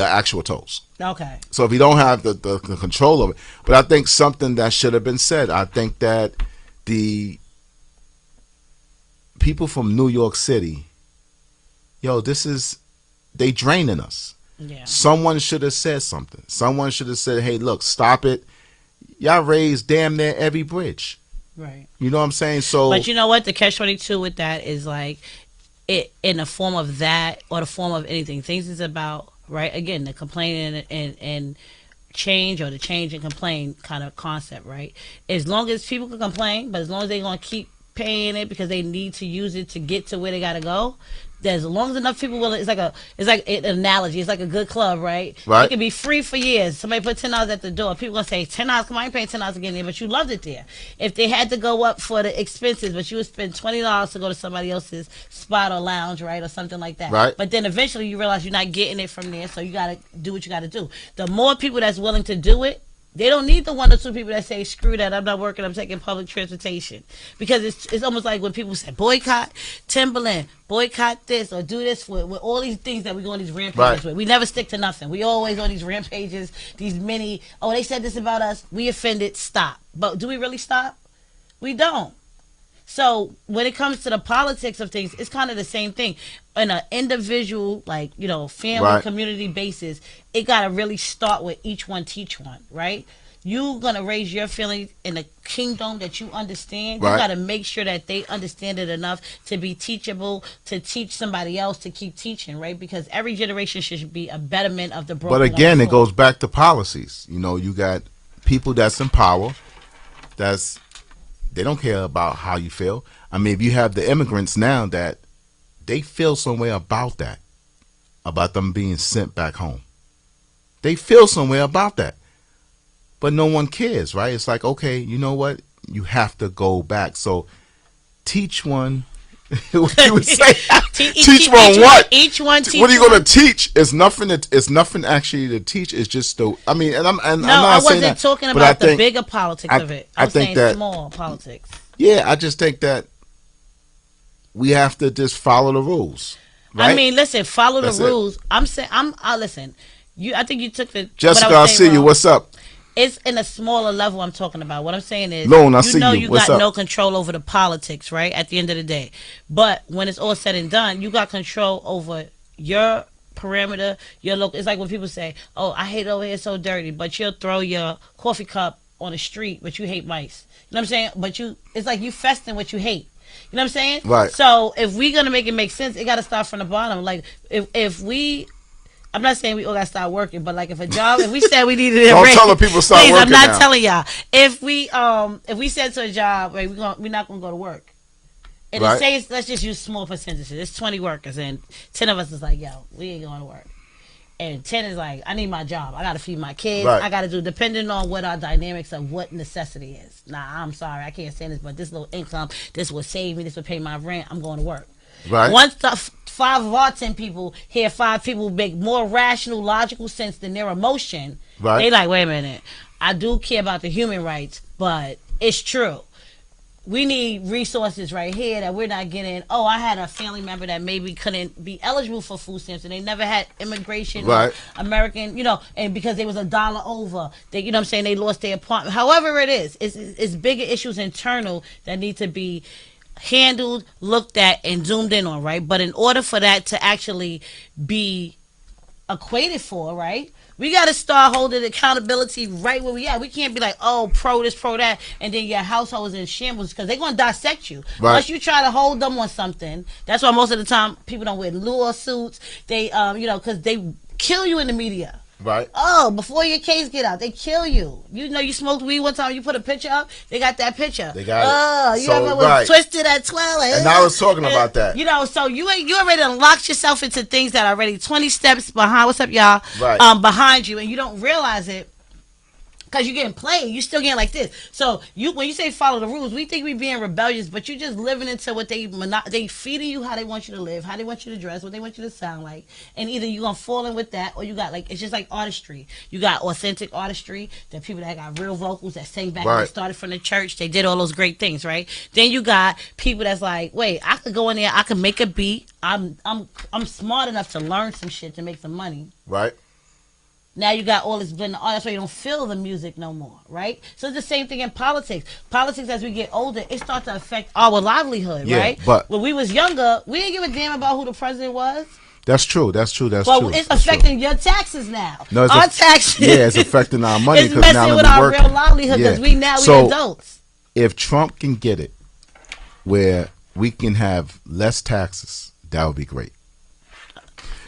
actual tolls. Okay. So if you don't have the control of it, but I think something that should have been said. I think that the people from New York City, they draining us. Yeah. Someone should have said something. Someone should have said, "Hey, look, stop it. Y'all raised damn near every bridge." Right. You know what I'm saying? So, but you know what? The catch-22 with that is like it in the form of that or the form of anything. Things is about, right? Again, the complaining and change, or the change and complain kind of concept, right? As long as people can complain, but as long as they're going to keep paying it because they need to use it to get to where they got to go, as long as enough people will, it's like an analogy. It's like a good club, right? Right. It can be free for years. Somebody put $10 at the door. People gonna say $10. Come on, I ain't paying $10 again there, but you loved it there. If they had to go up for the expenses, but you would spend $20 to go to somebody else's spot or lounge, right, or something like that. Right. But then eventually you realize you're not getting it from there, so you gotta do what you gotta do. The more people that's willing to do it, they don't need the 1 or 2 people that say, screw that, I'm not working, I'm taking public transportation. Because it's almost like when people say, boycott Timberland, boycott this, or do this with all these things that we go on these rampages with. We never stick to nothing. We always on these rampages, these many, they said this about us, we offended, stop. But do we really stop? We don't. So when it comes to the politics of things, it's kind of the same thing. On an individual, family, community basis, it got to really start with each one, teach one, right? You're going to raise your feelings in a kingdom that you understand. Right. You got to make sure that they understand it enough to be teachable, to teach somebody else to keep teaching, right? Because every generation should be a betterment of the broken. But again, it goes back to policies. You got people that's in power, they don't care about how you feel. I mean, if you have the immigrants now that they feel some way about that, about them being sent back home. They feel some way about that. But no one cares, right? It's like, okay, you know what? You have to go back. So teach one. What you would say? Teach one what? Each one teach. What are you going to teach? It's nothing. It's nothing actually to teach. It's just the. I mean, and I'm not I saying wasn't that, talking about the bigger politics of it. I was think saying that small politics. Yeah, I just think that we have to just follow the rules. Right? I mean, listen, follow That's the it. rules. I'm saying, listen. I think you took the. Jessica, I see you. What's up? It's in a smaller level I'm talking about. What I'm saying is, Lone, I see you. You What's got up? no control over the politics, right? At the end of the day. But when it's all said and done, you got control over your parameter, your local. It's like when people say, oh, I hate it over here, it's so dirty. But you'll throw your coffee cup on the street, but you hate mice. You know what I'm saying? But it's like you festing what you hate. You know what I'm saying? Right. So if we're going to make it make sense, it got to start from the bottom. Like, if we... I'm not saying we all got to start working, but like if we said we needed a Don't raise, tell the people start please, working I'm not now. telling y'all. If we said to a job, right, we're not gonna go to work. And Right. it says, let's just use small percentages. It's 20 workers, and 10 of us is like, yo, we ain't going to work. And 10 is like, I need my job. I got to feed my kids. Right. I got to do, depending on what our dynamics of what necessity is. Nah, I'm sorry, I can't say this, but this little income, this will save me, this will pay my rent, I'm going to work. Right. Once 5 of our 10 people hear 5 people make more rational, logical sense than their emotion, Right. they like, wait a minute, I do care about the human rights, but it's true. We need resources right here that we're not getting. Oh, I had a family member that maybe couldn't be eligible for food stamps, and they never had immigration, Right. or American, and because they was $1 over, they, you know what I'm saying, they lost their apartment. However it is, it's bigger issues internal that need to be handled, looked at, and zoomed in on, right? But in order for that to actually be equated for, right, we got to start holding accountability right where we at. We can't be like, oh, pro this, pro that, and then your household is in shambles, because they're going to dissect you. Right. Once you try to hold them on something, that's why most of the time people don't wear lawsuits. They, because they kill you in the media. Right. Oh, before your case get out, they kill you. You smoked weed one time, you put a picture up, they got that picture. They got it. Oh, you So, ever was right. twisted at 12. And I was talking about that. So you already unlocked yourself into things that are already 20 steps behind. What's up, y'all? Right. Behind you, and you don't realize it. Because you're getting played. You still getting like this. So when you say follow the rules, we think we being rebellious, but you're just living into what they feeding you how they want you to live, how they want you to dress, what they want you to sound like. And either you're going to fall in with that or you got like, it's just like artistry. You got authentic artistry, the people that got real vocals that sing back when they started from the church. They did all those great things, right? Then you got people that's like, wait, I could go in there, I could make a beat. I'm smart enough to learn some shit to make some money. Right. Now you got all this blend. That's why you don't feel the music no more, right? So it's the same thing in politics. Politics, as we get older, it starts to affect our livelihood, right? But when we was younger, we didn't give a damn about who the president was. That's true. But it's affecting your taxes now. No, our taxes. Yeah, it's affecting our money. It's messing with our real livelihood because we adults. If Trump can get it where we can have less taxes, that would be great.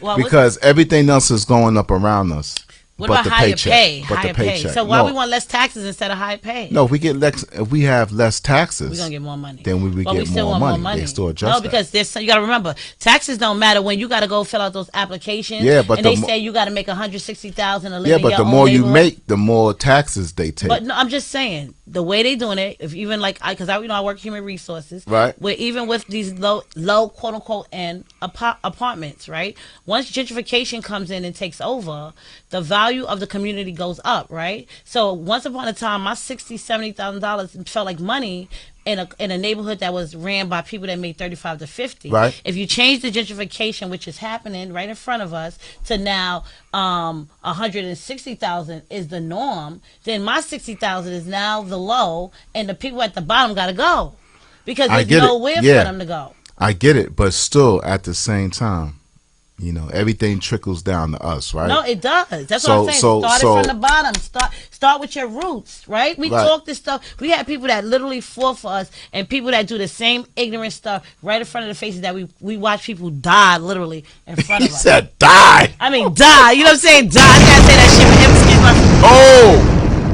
Well, because everything else is going up around us. What about higher pay? Higher pay. So why we want less taxes instead of higher pay? No, if we have less taxes, we're gonna get more money. Then we would get more money. They still adjust. No, because you got to remember, taxes don't matter when you got to go fill out those applications. Yeah, but they say you got to make $160,000 a live. Yeah, but the more you make, the more taxes they take. But no, I'm just saying the way they doing it. If even like because I work human resources, right? Where even with these low quote unquote end apartments, right? Once gentrification comes in and takes over, the value of the community goes up, right? So once upon a time, my $60,000-$70,000 felt like money in a neighborhood that was ran by people that made 35 to 50. Right. If you change the gentrification, which is happening right in front of us, to now 160,000 is the norm, then my 60,000 is now the low, and the people at the bottom got to go because there's nowhere for them to go. I get it, but still at the same time, everything trickles down to us, right? No, it does. That's what I'm saying. Start it from the bottom. Start with your roots, right? We talk this stuff. We have people that literally fought for us and people that do the same ignorant stuff right in front of the faces that we watch people die literally in front of us. He said die. I mean die. You know what I'm saying? Die. I gotta say that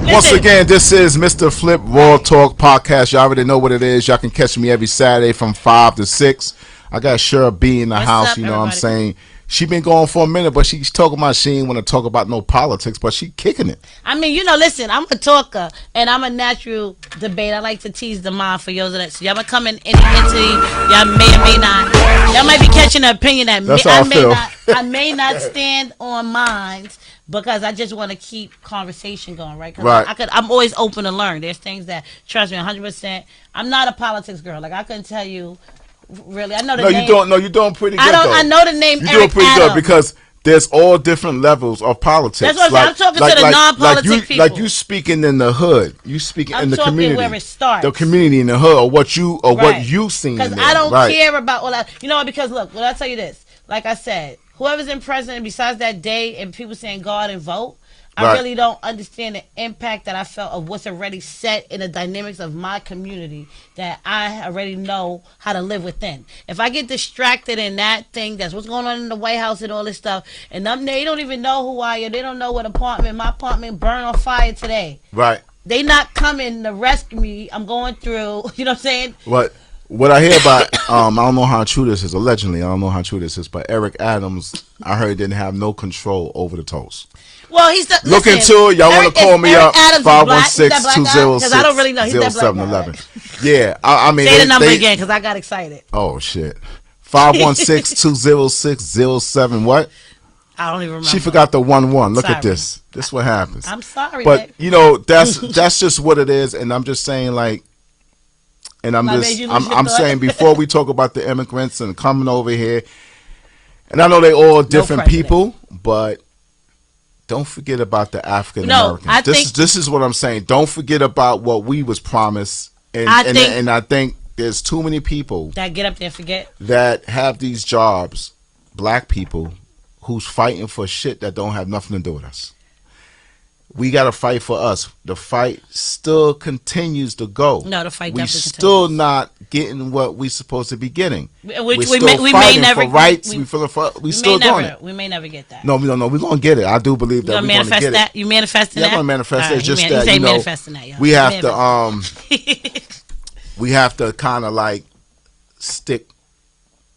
shit. Once again, this is Mr. Flip Raw Talk Podcast. Y'all already know what it is. Y'all can catch me every Saturday from 5 to 6. I got Cheryl B in the house. You know what I'm saying? She been going for a minute, but she's talking about she ain't want to talk about no politics, but she kicking it. I mean, listen, I'm a talker, and I'm a natural debate. I like to tease the mind for yours. So y'all might come in any entity. Y'all may or may not. Y'all might be catching an opinion that I may not stand on mine because I just want to keep conversation going, right? Right. I'm always open to learn. There's things that, trust me, 100%. I'm not a politics girl. Like, I couldn't tell you. Really, I know the name. You're doing pretty good. I know the name. You're doing pretty good because there's all different levels of politics. That's what I'm talking to the non-politic people. Like you speaking in the hood, you speaking in the community, where it starts. The community in the hood, or what you seen. Because I don't care about all that. Because look, I'll tell you this. Like I said, whoever's in president, besides that day and people saying God and vote. I really don't understand the impact that I felt of what's already set in the dynamics of my community that I already know how to live within. If I get distracted in that thing, that's what's going on in the White House and all this stuff, and they don't even know who I am. They don't know my apartment burned on fire today. Right. They not coming to rescue me. I'm going through, you know what I'm saying? What I hear about, I don't know how true this is, allegedly, I don't know how true this is, but Eric Adams, I heard, didn't have no control over the toast. Well, he's look into it. Y'all want to call me up? 516-206-0711. Because I don't really know. He's that black guy, right? Yeah, I mean, say the number again because I got excited. Oh shit, 516-206-07. What? I don't even remember. She forgot the 11. Look at this. This is what happens. I'm sorry, but that's just what it is, and I'm just saying and I'm saying before we talk about the immigrants and coming over here, and I know they all different people, but. Don't forget about the African Americans. This is what I'm saying. Don't forget about what we was promised, and I think there's too many people that get up there and forget that have these jobs. Black people who's fighting for shit that don't have nothing to do with us. We got to fight for us. The fight still continues to go. No, the fight. We still not getting what we supposed to be getting. Which we may never for rights. We still doing it. We may never get that. No, we don't know. We're gonna get it. I do believe that we're gonna get it. You manifesting that? I'm gonna manifest it. It's just that manifesting that. We have to we have to kind of stick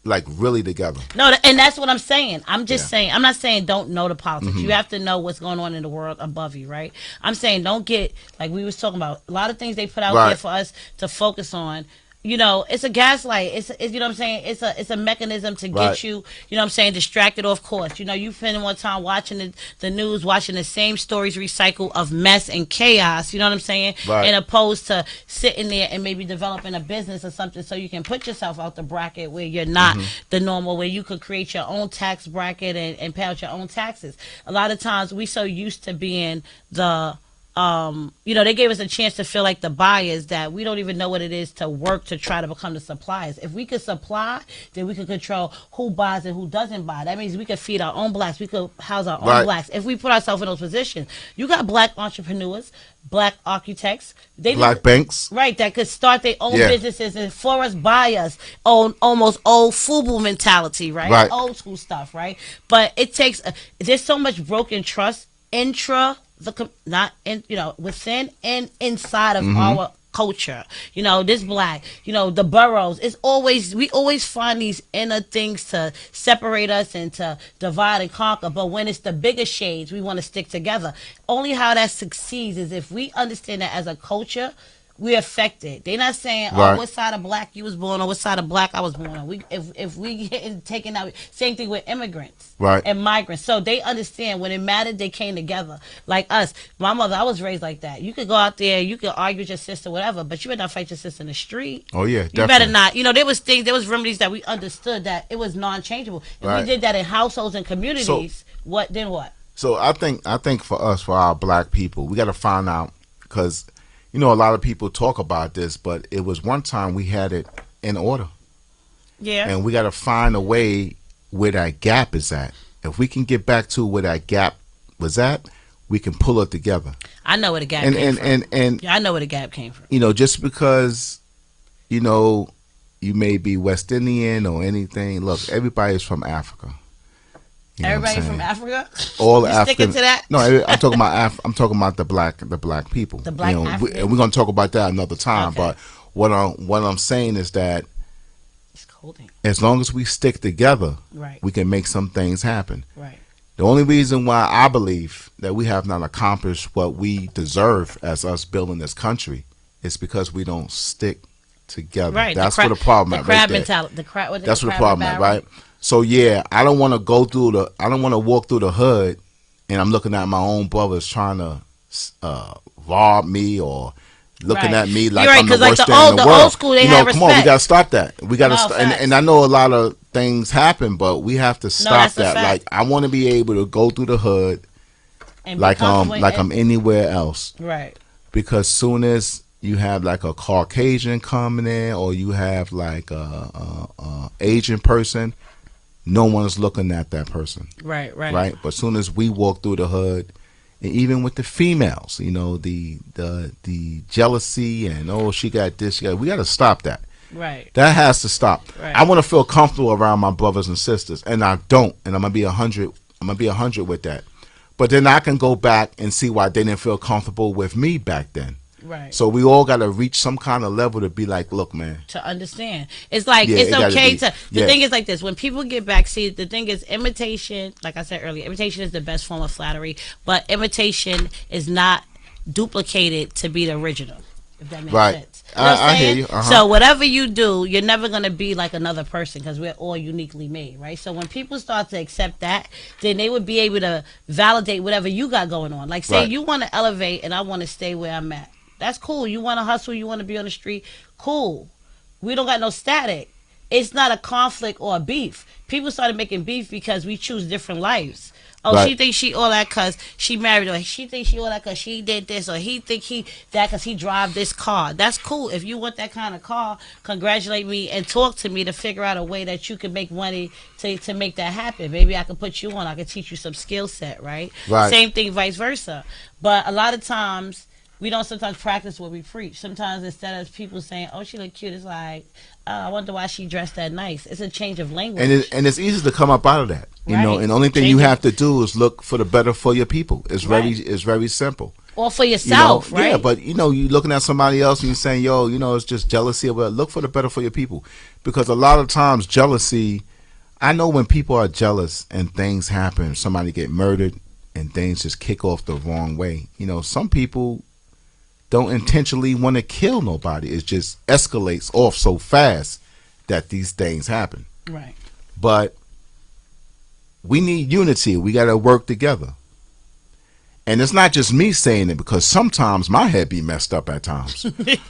like really together. No, and that's what I'm saying. I'm just Yeah. saying. I'm not saying don't know the politics. Mm-hmm. You have to know what's going on in the world above you, right? I'm saying don't get like we was talking about a lot of things they put out Right. there for us to focus on. You know, it's a gaslight. It's you know what I'm saying. It's a mechanism to get Right. you. You know what I'm saying, distracted off course. You know, you spend more time watching the news, watching the same stories recycle of mess and chaos. You know what I'm saying, Right. and opposed to sitting there and maybe developing a business or something so you can put yourself out the bracket where you're not the normal, where you could create your own tax bracket and pay out your own taxes. A lot of times we so used to being the you know, they gave us a chance to feel like the buyers that we don't even know what it is to work to try to become the suppliers. If we could supply, then we could control who buys and who doesn't buy. That means we could feed our own blacks. We could house our own Right. blacks. If we put ourselves in those positions, you got black entrepreneurs, black architects, they Black banks. right, that could start their own Yeah. businesses and for us, by us, own almost old FUBU mentality, right? Right. Old school stuff, right? But it takes there's so much broken trust not in, you know, within and inside of our culture. You know, this black, you know, the boroughs, it's always, we always find these inner things to separate us and to divide and conquer. But when it's the bigger shades, we want to stick together. Only how that succeeds is if we understand that as a culture, we're affected. They're not saying, Right. "Oh, what side of black you was born, or what side of black I was born on." If we get taken out, same thing with immigrants, Right. and migrants. So they understand when it mattered, they came together. Like us, my mother, I was raised like that. You could go out there, you could argue with your sister, whatever, but you better not fight your sister in the street. Oh yeah, You definitely. better not. You know, there was things, there was remedies that we understood that it was non-changeable. If Right. we did that in households and communities, what then? What? So I think for us, for our black people, we got to find out, because you know a lot of people talk about this, but it was one time we had it in order, Yeah. and we got to find a way where that gap is at. If we can get back to where that gap was at, we can pull it together. I know where the gap And came from. and Yeah, I know where the gap came from. you know, just because you know you may be West Indian or anything, look, everybody's from Africa. You know what I'm Everybody from saying? Africa? All You African. sticking to that? No, I'm talking about I'm talking about the black people. The black African? and we're gonna talk about that another time. Okay. But what I'm saying is that It's cold in here. as long as we stick together, Right. we can make some things happen. Right. The only reason why I believe that we have not accomplished what we deserve as us building this country is because we don't stick together. Right. That's where the problem the at crab right there. mentality. The crab. That's what the problem at, right? So yeah, I don't want to walk through the hood, and I'm looking at my own brothers trying to rob me or looking Right. at me like You're right, I'm the 'cause, like, worst the thing in old- the the world. old school, they you had know, come on, we respect. gotta stop that. We gotta, No, and facts. I know a lot of things happen, but we have to stop that's a that. fact. Like I want to be able to go through the hood And be like comfortable I'm anywhere else, Right. because soon as you have like a Caucasian coming in, or you have like a Asian person, no one's looking at that person, Right. Right. right? But soon as we walk through the hood, and even with the females, you know, the jealousy and oh, she got this, we got to stop that. Right. That has to stop. Right. I want to feel comfortable around my brothers and sisters, and I don't, and I'm gonna be 100. I'm gonna be 100 with that. But then I can go back and see why they didn't feel comfortable with me back then. Right. So we all got to reach some kind of level to be like, look, man. To understand, it's like Yeah, it's it gotta okay be- to. The yeah. thing is like this: when people get back, see, the thing is imitation. Like I said earlier, imitation is the best form of flattery, but imitation is not duplicated to be the original. If that makes Right. sense. You know what I'm I hear saying? you. Uh-huh. So whatever you do, you're never gonna be like another person because we're all uniquely made, right? So when people start to accept that, then they would be able to validate whatever you got going on. Like say Right. you want to elevate and I want to stay where I'm at. That's cool. You want to hustle, you want to be on the street. Cool. We don't got no static. It's not a conflict or a beef. People started making beef because we choose different lives. Oh, Right. she thinks she all that because she married, or she thinks she all that because she did this, or he think he that because he drive this car. That's cool. If you want that kind of car, congratulate me and talk to me to figure out a way that you can make money to make that happen. Maybe I can put you on. I can teach you some skill set, right? Right. Same thing, vice versa. But a lot of times we don't sometimes practice what we preach. Sometimes instead of people saying, "Oh, she look cute," it's like, "I wonder why she dressed that nice." It's a change of language. And it's easy to come up out of that, you know. Right. And the only thing Change you it. have to do is look for the better for your people. It's Right. very simple. or for You know, yourself, right? yeah, but you looking at somebody else and you're saying, yo, it's just jealousy. But look for the better for your people, because a lot of times jealousy. I know when people are jealous and things happen, somebody get murdered and things just kick off the wrong way. Some people don't intentionally want to kill nobody. It just escalates off so fast that these things happen. Right. But we need unity. We got to work together. And it's not just me saying it, because sometimes my head be messed up at times.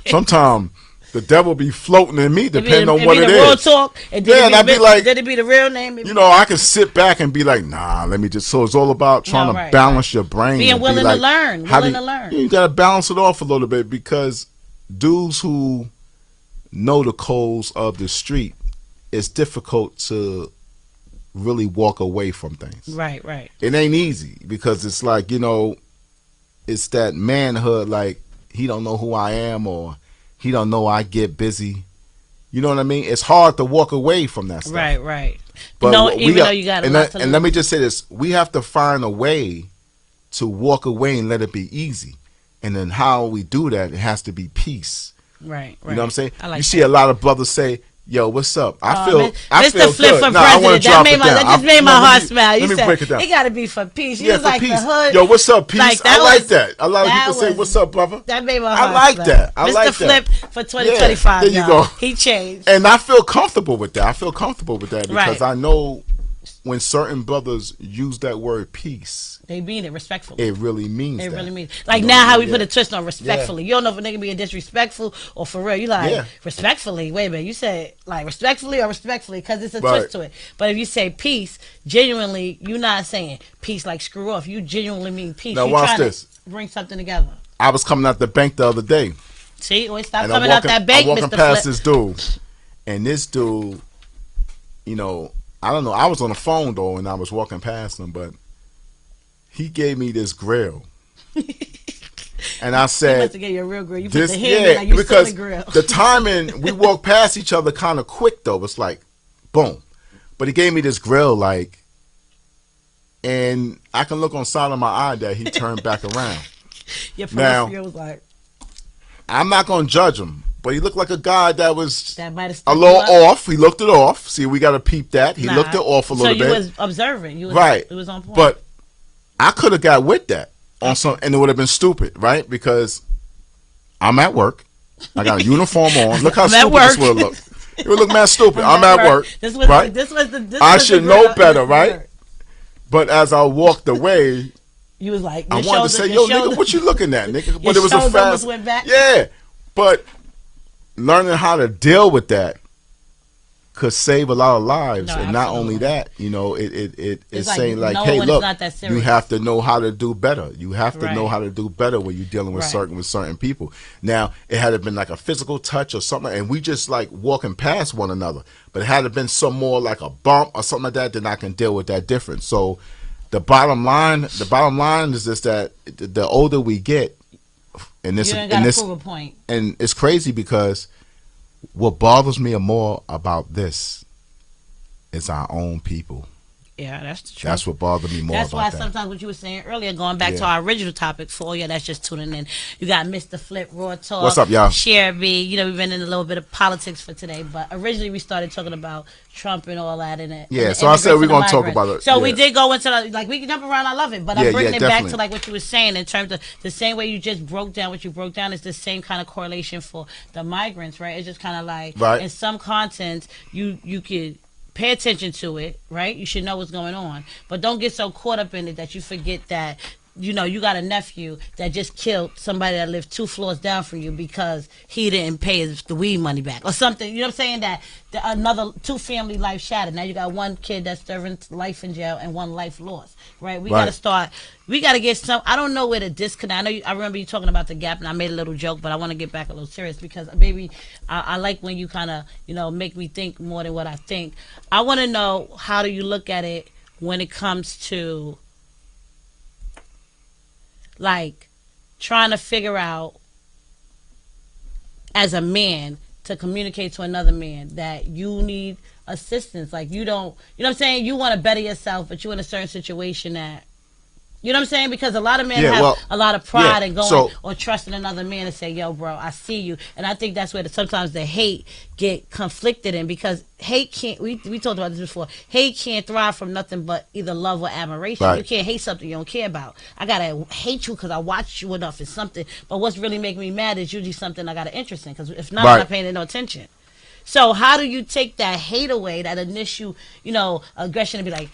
Sometimes the devil be floating in me, depending on what it the real is. talk, and And I'd be like, did it be the real name? I can sit back and be like, nah, let me just. So it's all about trying to balance your brain. Being willing to learn. You got to balance it off a little bit, because dudes who know the codes of the street, it's difficult to really walk away from things. Right, right. It ain't easy, because it's like, it's that manhood, like, he don't know who I am, or he don't know I get busy. You know what I mean? It's hard to walk away from that stuff. Right, right. But even though you got a lot to lose. And let me just say this. We have to find a way to walk away and let it be easy. And then how we do that, it has to be peace. Right, right. You know what I'm saying? I like you see a lot of brothers say, yo, what's up? I feel Mr. Flip good. for No, I want president. to drop That just made my heart smile. You let me said break it down. it got to be for peace. You Yeah, was for like peace. the hood. Yo, what's up, peace? I like that. A lot of people say, was- what's up, brother? That made my I heart like smile. that. I Mr. like Flip that. for 2025. Yeah, there you y'all. go. He changed. And I feel comfortable with that. Because Right. I know when certain brothers use that word peace, They mean it respectfully. it really means It that. really means like now how we put Yeah. a twist on respectfully. You don't know if a nigga being disrespectful or for real. You like Yeah. respectfully. Wait a minute. You said like respectfully or respectfully because it's a Right. twist to it. But if you say peace, genuinely, you're not saying peace like screw off. You genuinely mean peace. Now you watch trying this. to bring something together. I was coming out the bank the other day. See, always stop And coming out that bank, I'm walking Mr. past Flip. this dude. And this dude, I don't know. I was on the phone, though, and I was walking past him, but he gave me this grill. And I You said, must have gave you a real grill. You put this, the hand in like you stole because the grill. the timing, we walked past each other kind of quick, though. It's like, boom. But he gave me this grill, like, and I can look on the side of my eye that he turned back around. Your now- peripheral was like I'm not going to judge him, but he looked like a guy that was that might have a little off. He looked it off. See, we got to peep that. He looked it off a little so bit. you was observing. You was, Right. It was on point. But I could have got with that on some, and it would have been stupid, right? Because I'm at work. I got a uniform on. Look how I'm at stupid work. this would look. It would look mad stupid. I'm at work. This was right? this was the. I was the should know grill. better, This was right? the- But as I walked away, You was like, I your wanted to shoulder- say, your "Yo, nigga, shoulder- what you looking at, nigga?" But your it was a shoulder fast. almost went back? Yeah, but learning how to deal with that could save a lot of lives, No, and not only absolutely. that, it's It's like saying like, know hey, when it's look, not that you serious. have to know how to do better. You have to know Right. how to do better when you're dealing with Right. certain people. Now, it had been like a physical touch or something, and we just like walking past one another. But it had been some more like a bump or something like that, then I can deal with that difference. So the bottom line is just that the older we get, and this You ain't and got to this prove a point. and it's crazy because what bothers me more about this is our own people. Yeah, that's the truth. That's what bothered me more That's why about that. sometimes what you were saying earlier, going back to Yeah. our original topic for all y'all that's just tuning in, you got Mr. Flip, Raw Talk. What's up, y'all? Share B. You know, we've been in a little bit of politics for today, but originally we started talking about Trump and all that in it. Yeah, and the so I said we're immigrants gonna and the talk about migrants. it, So we yeah. did go into like we can jump around. I love it, but Yeah, I'm bringing yeah, it back definitely. to like what you were saying in terms of the same way you just broke down what you broke down is the same kind of correlation for the migrants, right? It's just kind of like Right. in some content you could pay attention to it, right? You should know what's going on, but don't get so caught up in it that you forget that you know you got a nephew that just killed somebody that lived 2 floors down from you because he didn't pay the weed money back or something. You know what I'm saying? That another 2 family life shattered. Now you got 1 kid that's serving life in jail and 1 life lost. Right? We Right. got to start. We got to get some. I don't know where to disconnect. I know. I remember you talking about the gap, and I made a little joke, but I want to get back a little serious because, baby, I like when you kind of, make me think more than what I think. I want to know, how do you look at it when it comes to like trying to figure out as a man to communicate to another man that you need assistance, like you don't, you know what I'm saying, you want to better yourself, but you're in a certain situation that You know what I'm saying? Because a lot of men Yeah, have well, a lot of pride yeah, in going so- or trusting another man and say, "Yo, bro, I see you." And I think that's where sometimes the hate get conflicted in, because hate can't. We talked about this before. Hate can't thrive from nothing but either love or admiration. Right. You can't hate something you don't care about. I gotta hate you because I watched you enough. It's something. But what's really making me mad is usually something I got an interest in. Because if not, I'm Right. not paying it no attention. So how do you take that hate away, that initial, aggression, and be like,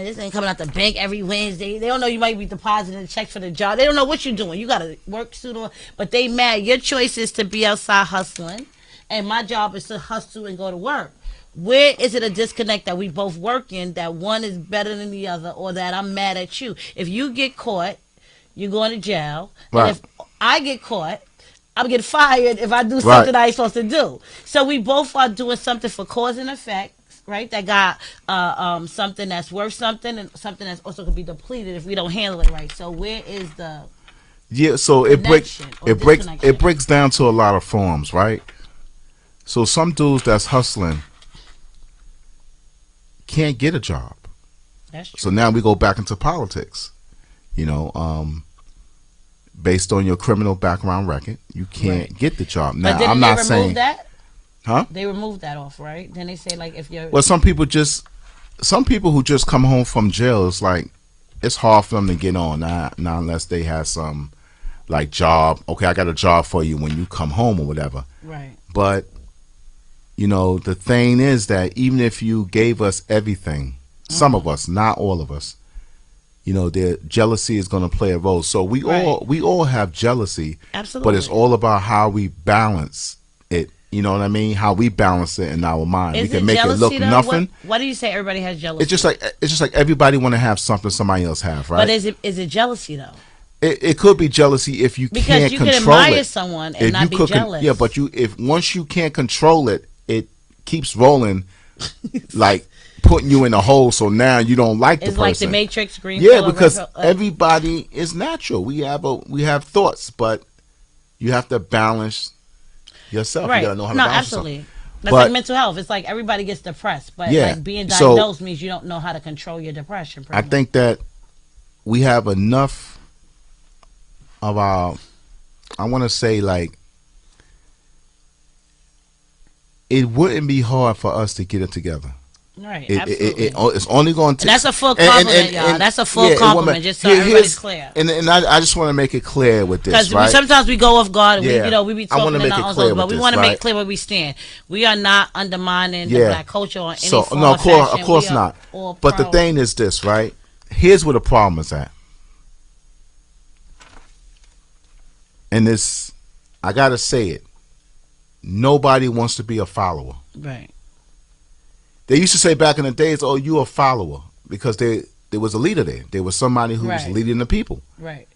this ain't coming out the bank every Wednesday. They don't know you might be depositing a check for the job. They don't know what you're doing. You got to work sooner. But they mad. Your choice is to be outside hustling, and my job is to hustle and go to work. Where is it a disconnect that we both work in, that one is better than the other, or that I'm mad at you? If you get caught, you're going to jail. Right. And if I get caught, I'm getting fired if I do something I ain't supposed to do. So we both are doing something for cause and effect, right? That got something that's worth something, and something that's also could be depleted if we don't handle it right. So where is the Yeah, so it breaks connection or disconnection? it breaks down to a lot of forms, right? So some dudes that's hustling can't get a job. That's true. So now we go back into politics. Based on your criminal background record, you can't Right. get the job. Now But didn't I'm they not remove saying that? Huh? They removed that off, right? Then they say like if you're Well, some people who just come home from jail, it's like it's hard for them to get on now unless they have some like job. Okay, I got a job for you when you come home or whatever. right. But the thing is that even if you gave us everything, some of us, not all of us, their jealousy is going to play a role. So we all have jealousy, Absolutely. but it's all about how we balance it. You know what I mean? How we balance it in our mind. Is we can it make it jealousy look though? nothing. Why do you say everybody has jealousy? It's just like everybody want to have something somebody else have, right? But is it jealousy though? It could be jealousy if you Because can't you can control admire it. someone and If not you be could jealous. yeah, but if once you can't control it, it keeps rolling, like putting you in a hole. So now you don't like the It's person. like the Matrix, green. Yeah, pill, red because pill, everybody is natural. We have thoughts, but you have to balance yourself. right. You gotta know how to No, balance absolutely. yourself. That's But- like mental health. It's like everybody gets depressed, but Yeah, like being so- diagnosed means you don't know how to control your depression. pretty I much. think that we have enough of our, I want to say, like, it wouldn't be hard for us to get it together. right, absolutely. It's only going to. And that's a full compliment, y'all. That's a full compliment, just so everybody's clear. And I just want to make it clear with this, Because right? sometimes we go off guard and Yeah. we be I wanna talking in make our it own clear zone, but with we this, want to right? make clear where we stand. We are not undermining the Yeah. black culture or any So form no, of of fashion. course We are not. all But the pro- thing is this, right? Here's where the problem is at. And this, I gotta say it. Nobody wants to be a follower. right, They used to say back in the days, "Oh, you a follower," because there was a leader there. There was somebody who was Right. leading the people. right,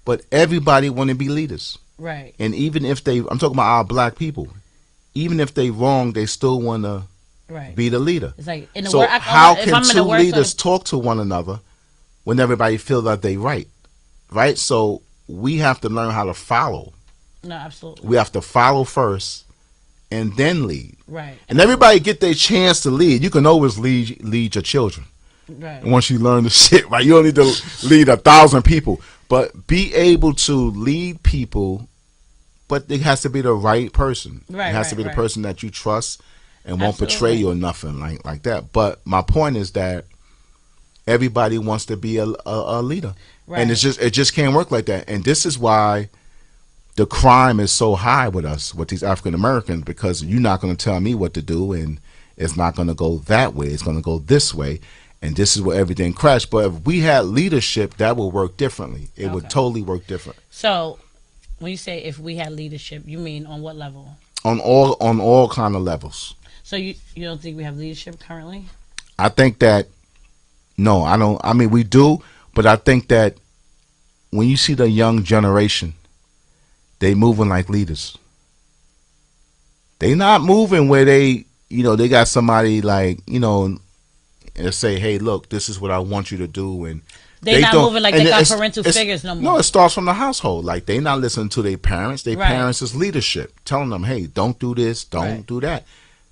But everybody want to be leaders, right, and even if I'm talking about our black people, even if they wrong, they still want to right. be the leader. It's like in the So work. how if can I'm in two the work, leaders talk to one another when everybody feel that they right? So we have to learn how to follow. no, absolutely, We have to follow first, and then lead. right, And everybody get their chance to lead. You can always lead your children. right. Once you learn the shit, right? You don't need to lead 1,000 people, but be able to lead people. But it has to be the right person. Right, it has to right, be the right. person that you trust and won't Absolutely. betray you or nothing like that. But my point is that everybody wants to be a leader, Right. and it just can't work like that. And this is why the crime is so high with us, with these African Americans, because you're not going to tell me what to do, and it's not going to go that way. It's going to go this way, and this is where everything crashed. But if we had leadership, that would work differently. It would Okay. totally work different So when you say if we had leadership, you mean on what level? on all kind of levels. So you don't think we have leadership currently? I think that no, I don't. I mean, we do, but I think that when you see the young generation, they moving like leaders. They not moving where they got somebody like, and say, hey, look, this is what I want you to do. And They not don't- moving like and they got it's- parental it's- figures no more. No, it starts from the household. Like, they not listening to their parents. Their Right. parents is leadership, telling them, hey, don't do this, don't Right. do that.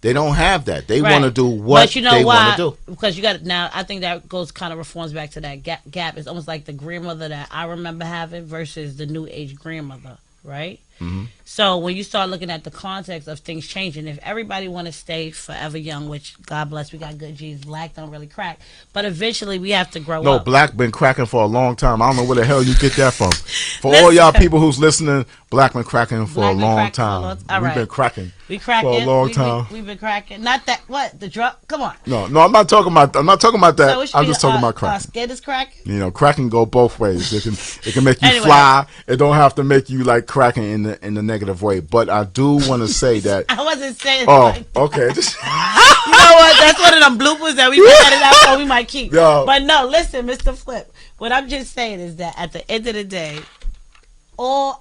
They don't have that. They Right. want to do what But you know they why? want to do. Because you got now. I think that goes kind of reforms back to that gap. It's almost like the grandmother that I remember having versus the new age grandmother, right? Mm-hmm. So when you start looking at the context of things changing, if everybody want to stay forever young, which God bless, we got good genes. Black don't really crack, but eventually we have to grow No, up. black been cracking for a long time. I don't know where the hell you get that from. For Listen. all y'all people who's listening, black been cracking for Black a been long cracking for a time. long- all We've right. been cracking. We cracking for a long time. We've been cracking. Not that what the drug. Come on. No, I'm not talking about. I'm not talking about that. So it should I'm be, just talking about cracking. Skin is cracking. You know, cracking go both ways. It can make you Anyway. fly. It don't have to make you like cracking in the negative way. But I do want to say that. I wasn't saying. Oh, like that. okay. You know what? That's one of them bloopers that we can edit out, so we might keep. Yo. But no, listen, Mr. Flip. What I'm just saying is that at the end of the day,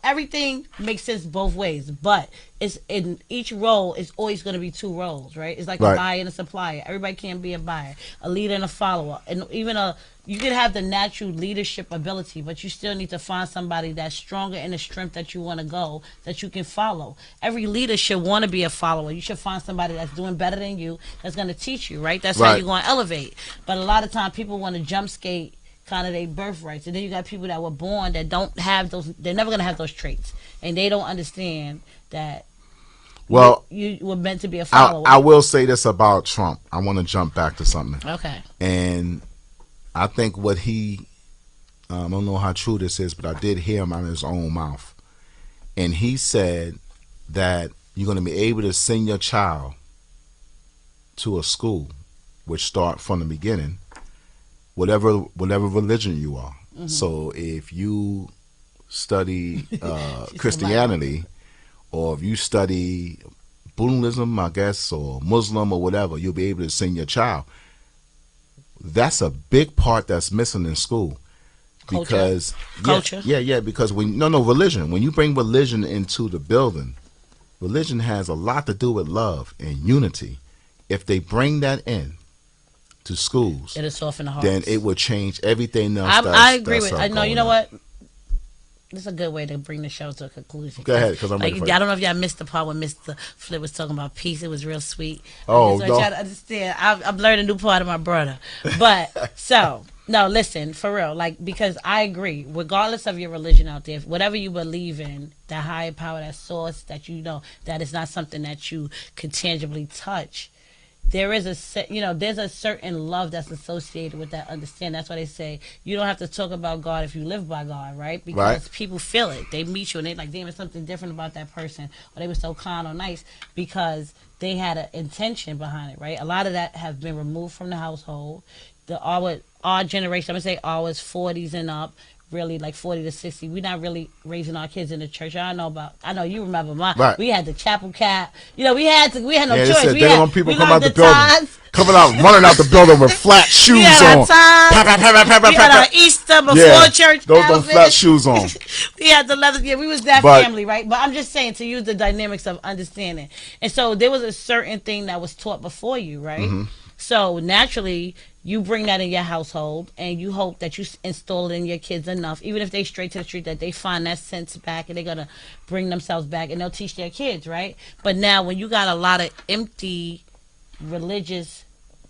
everything makes sense both ways, but it's in each role is always going to be two roles, right? It's like Right. a buyer and a supplier. Everybody can't be a buyer, a leader and a follower, and even you can have the natural leadership ability, but you still need to find somebody that's stronger in the strength that you want to go, that you can follow. Every leader should want to be a follower. You should find somebody that's doing better than you, that's going to teach you, right? That's how Right. you're going to elevate. But a lot of times people want to jump skate kind of their birthrights, and then you got people that were born that don't have those. They're never going to have those traits, and they don't understand that. Well, you were meant to be a follower. I will say this about Trump. I want to jump back to something. Okay. And I think what he, I don't know how true this is, but I did hear him out of his own mouth. And he said that you're going to be able to send your child to a school, which start from the beginning, whatever religion you are. Mm-hmm. So if you study Christianity, or if you study Buddhism, I guess, or Muslim or whatever, you'll be able to send your child. That's a big part that's missing in school. Because Culture. Yeah, because religion. When you bring religion into the building, religion has a lot to do with love and unity. If they bring that in to schools, It'll soften the hearts. then it will change everything else. I agree with. I know. going You know on. what? This is a good way to bring the show to a conclusion. Go ahead, 'cause I'm like, ready for I it. don't know if y'all missed the part when Mr. Flip was talking about peace. It was real sweet. Oh, so no. I try to understand. I'm learning a new part of my brother. But so no, listen for real. Like, because I agree, regardless of your religion out there, whatever you believe in, that higher power, that source, that you know that is not something that you could tangibly touch. There is there's a certain love that's associated with that understanding. That's why they say you don't have to talk about God if you live by God, right? Because Right. people feel it. They meet you and they like, damn, there's something different about that person, or they were so kind or nice because they had an intention behind it, right? A lot of that have been removed from the household. Our generation, I'm gonna say ours 40s and up, really like 40 to 60. We're not really raising our kids in the church. I know you remember mine. Right. We had the chapel cap. We had no Yeah, choice. they said We they had, want people we come out learned the building, tithes. coming out, running out the building with flat shoes We had our on. tithes. Pa, pa, pa, pa, pa, pa, We had pa. our Easter before Yeah, church. those outfits. flat shoes on. We had the leather. Yeah, we was that But- family, right? But I'm just saying to use the dynamics of understanding. And so there was a certain thing that was taught before you, right? Mm-hmm. So naturally, you bring that in your household, and you hope that you install it in your kids enough, even if they straight to the street, that they find that sense back, and they're gonna bring themselves back, and they'll teach their kids, right? But now, when you got a lot of empty religious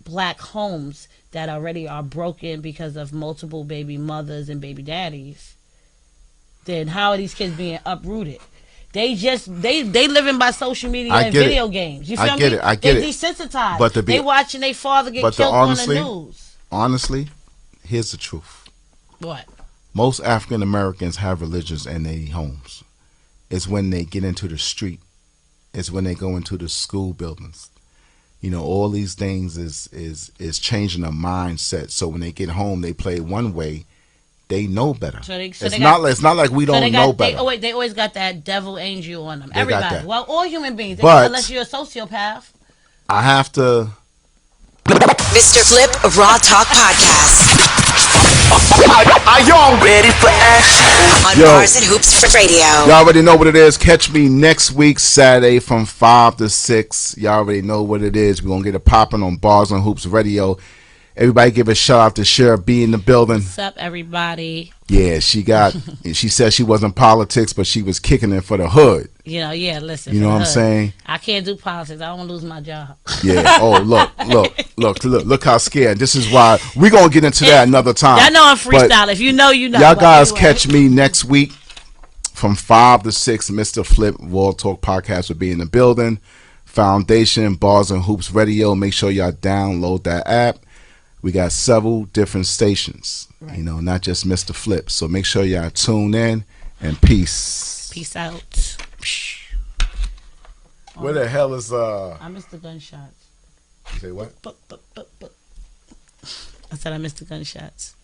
black homes that already are broken because of multiple baby mothers and baby daddies, then how are these kids being uprooted? They living by social media I and get it. video games. You feel I get me? it. I get they it. desensitized. But to be- they watching their father get but to killed honestly- on the news. Honestly, here's the truth. What? Most African Americans have religions in their homes. It's when they get into the street. It's when they go into the school buildings. All these things is changing their mindset. So when they get home, they play one way. They know better. So they it's got- not like we don't know better. They always got that devil angel on them. They got Everybody. that. Well, all human beings. But- Unless you're a sociopath. I have to. Mr. Flip Raw Talk Podcast Are y'all ready for action? on Yo. Bars and Hoops Radio. Y'all already know what it is. Catch me next week, Saturday from 5 to 6. Y'all already know what it is. We're going to get it popping on Bars and Hoops Radio. Everybody give a shout out to Sheriff B in the building. What's up, everybody? Yeah, she said she wasn't politics, but she was kicking it for the hood. Yeah, listen. You know for what I'm the hood. saying? I can't do politics. I don't want to lose my job. Yeah. Oh, look how scared. This is why we're gonna get into that another time. Y'all know I'm But freestyle. If you know, you know. y'all But guys anyway. catch me next week from 5 to 6. Mr. Flip World Talk Podcast will be in the building. Foundation Bars and Hoops Radio. Make sure y'all download that app. We got several different stations. Right. Not just Mr. Flip. So make sure y'all tune in and peace. Peace out. Where the hell is I missed the gunshots. You say what? I said I missed the gunshots.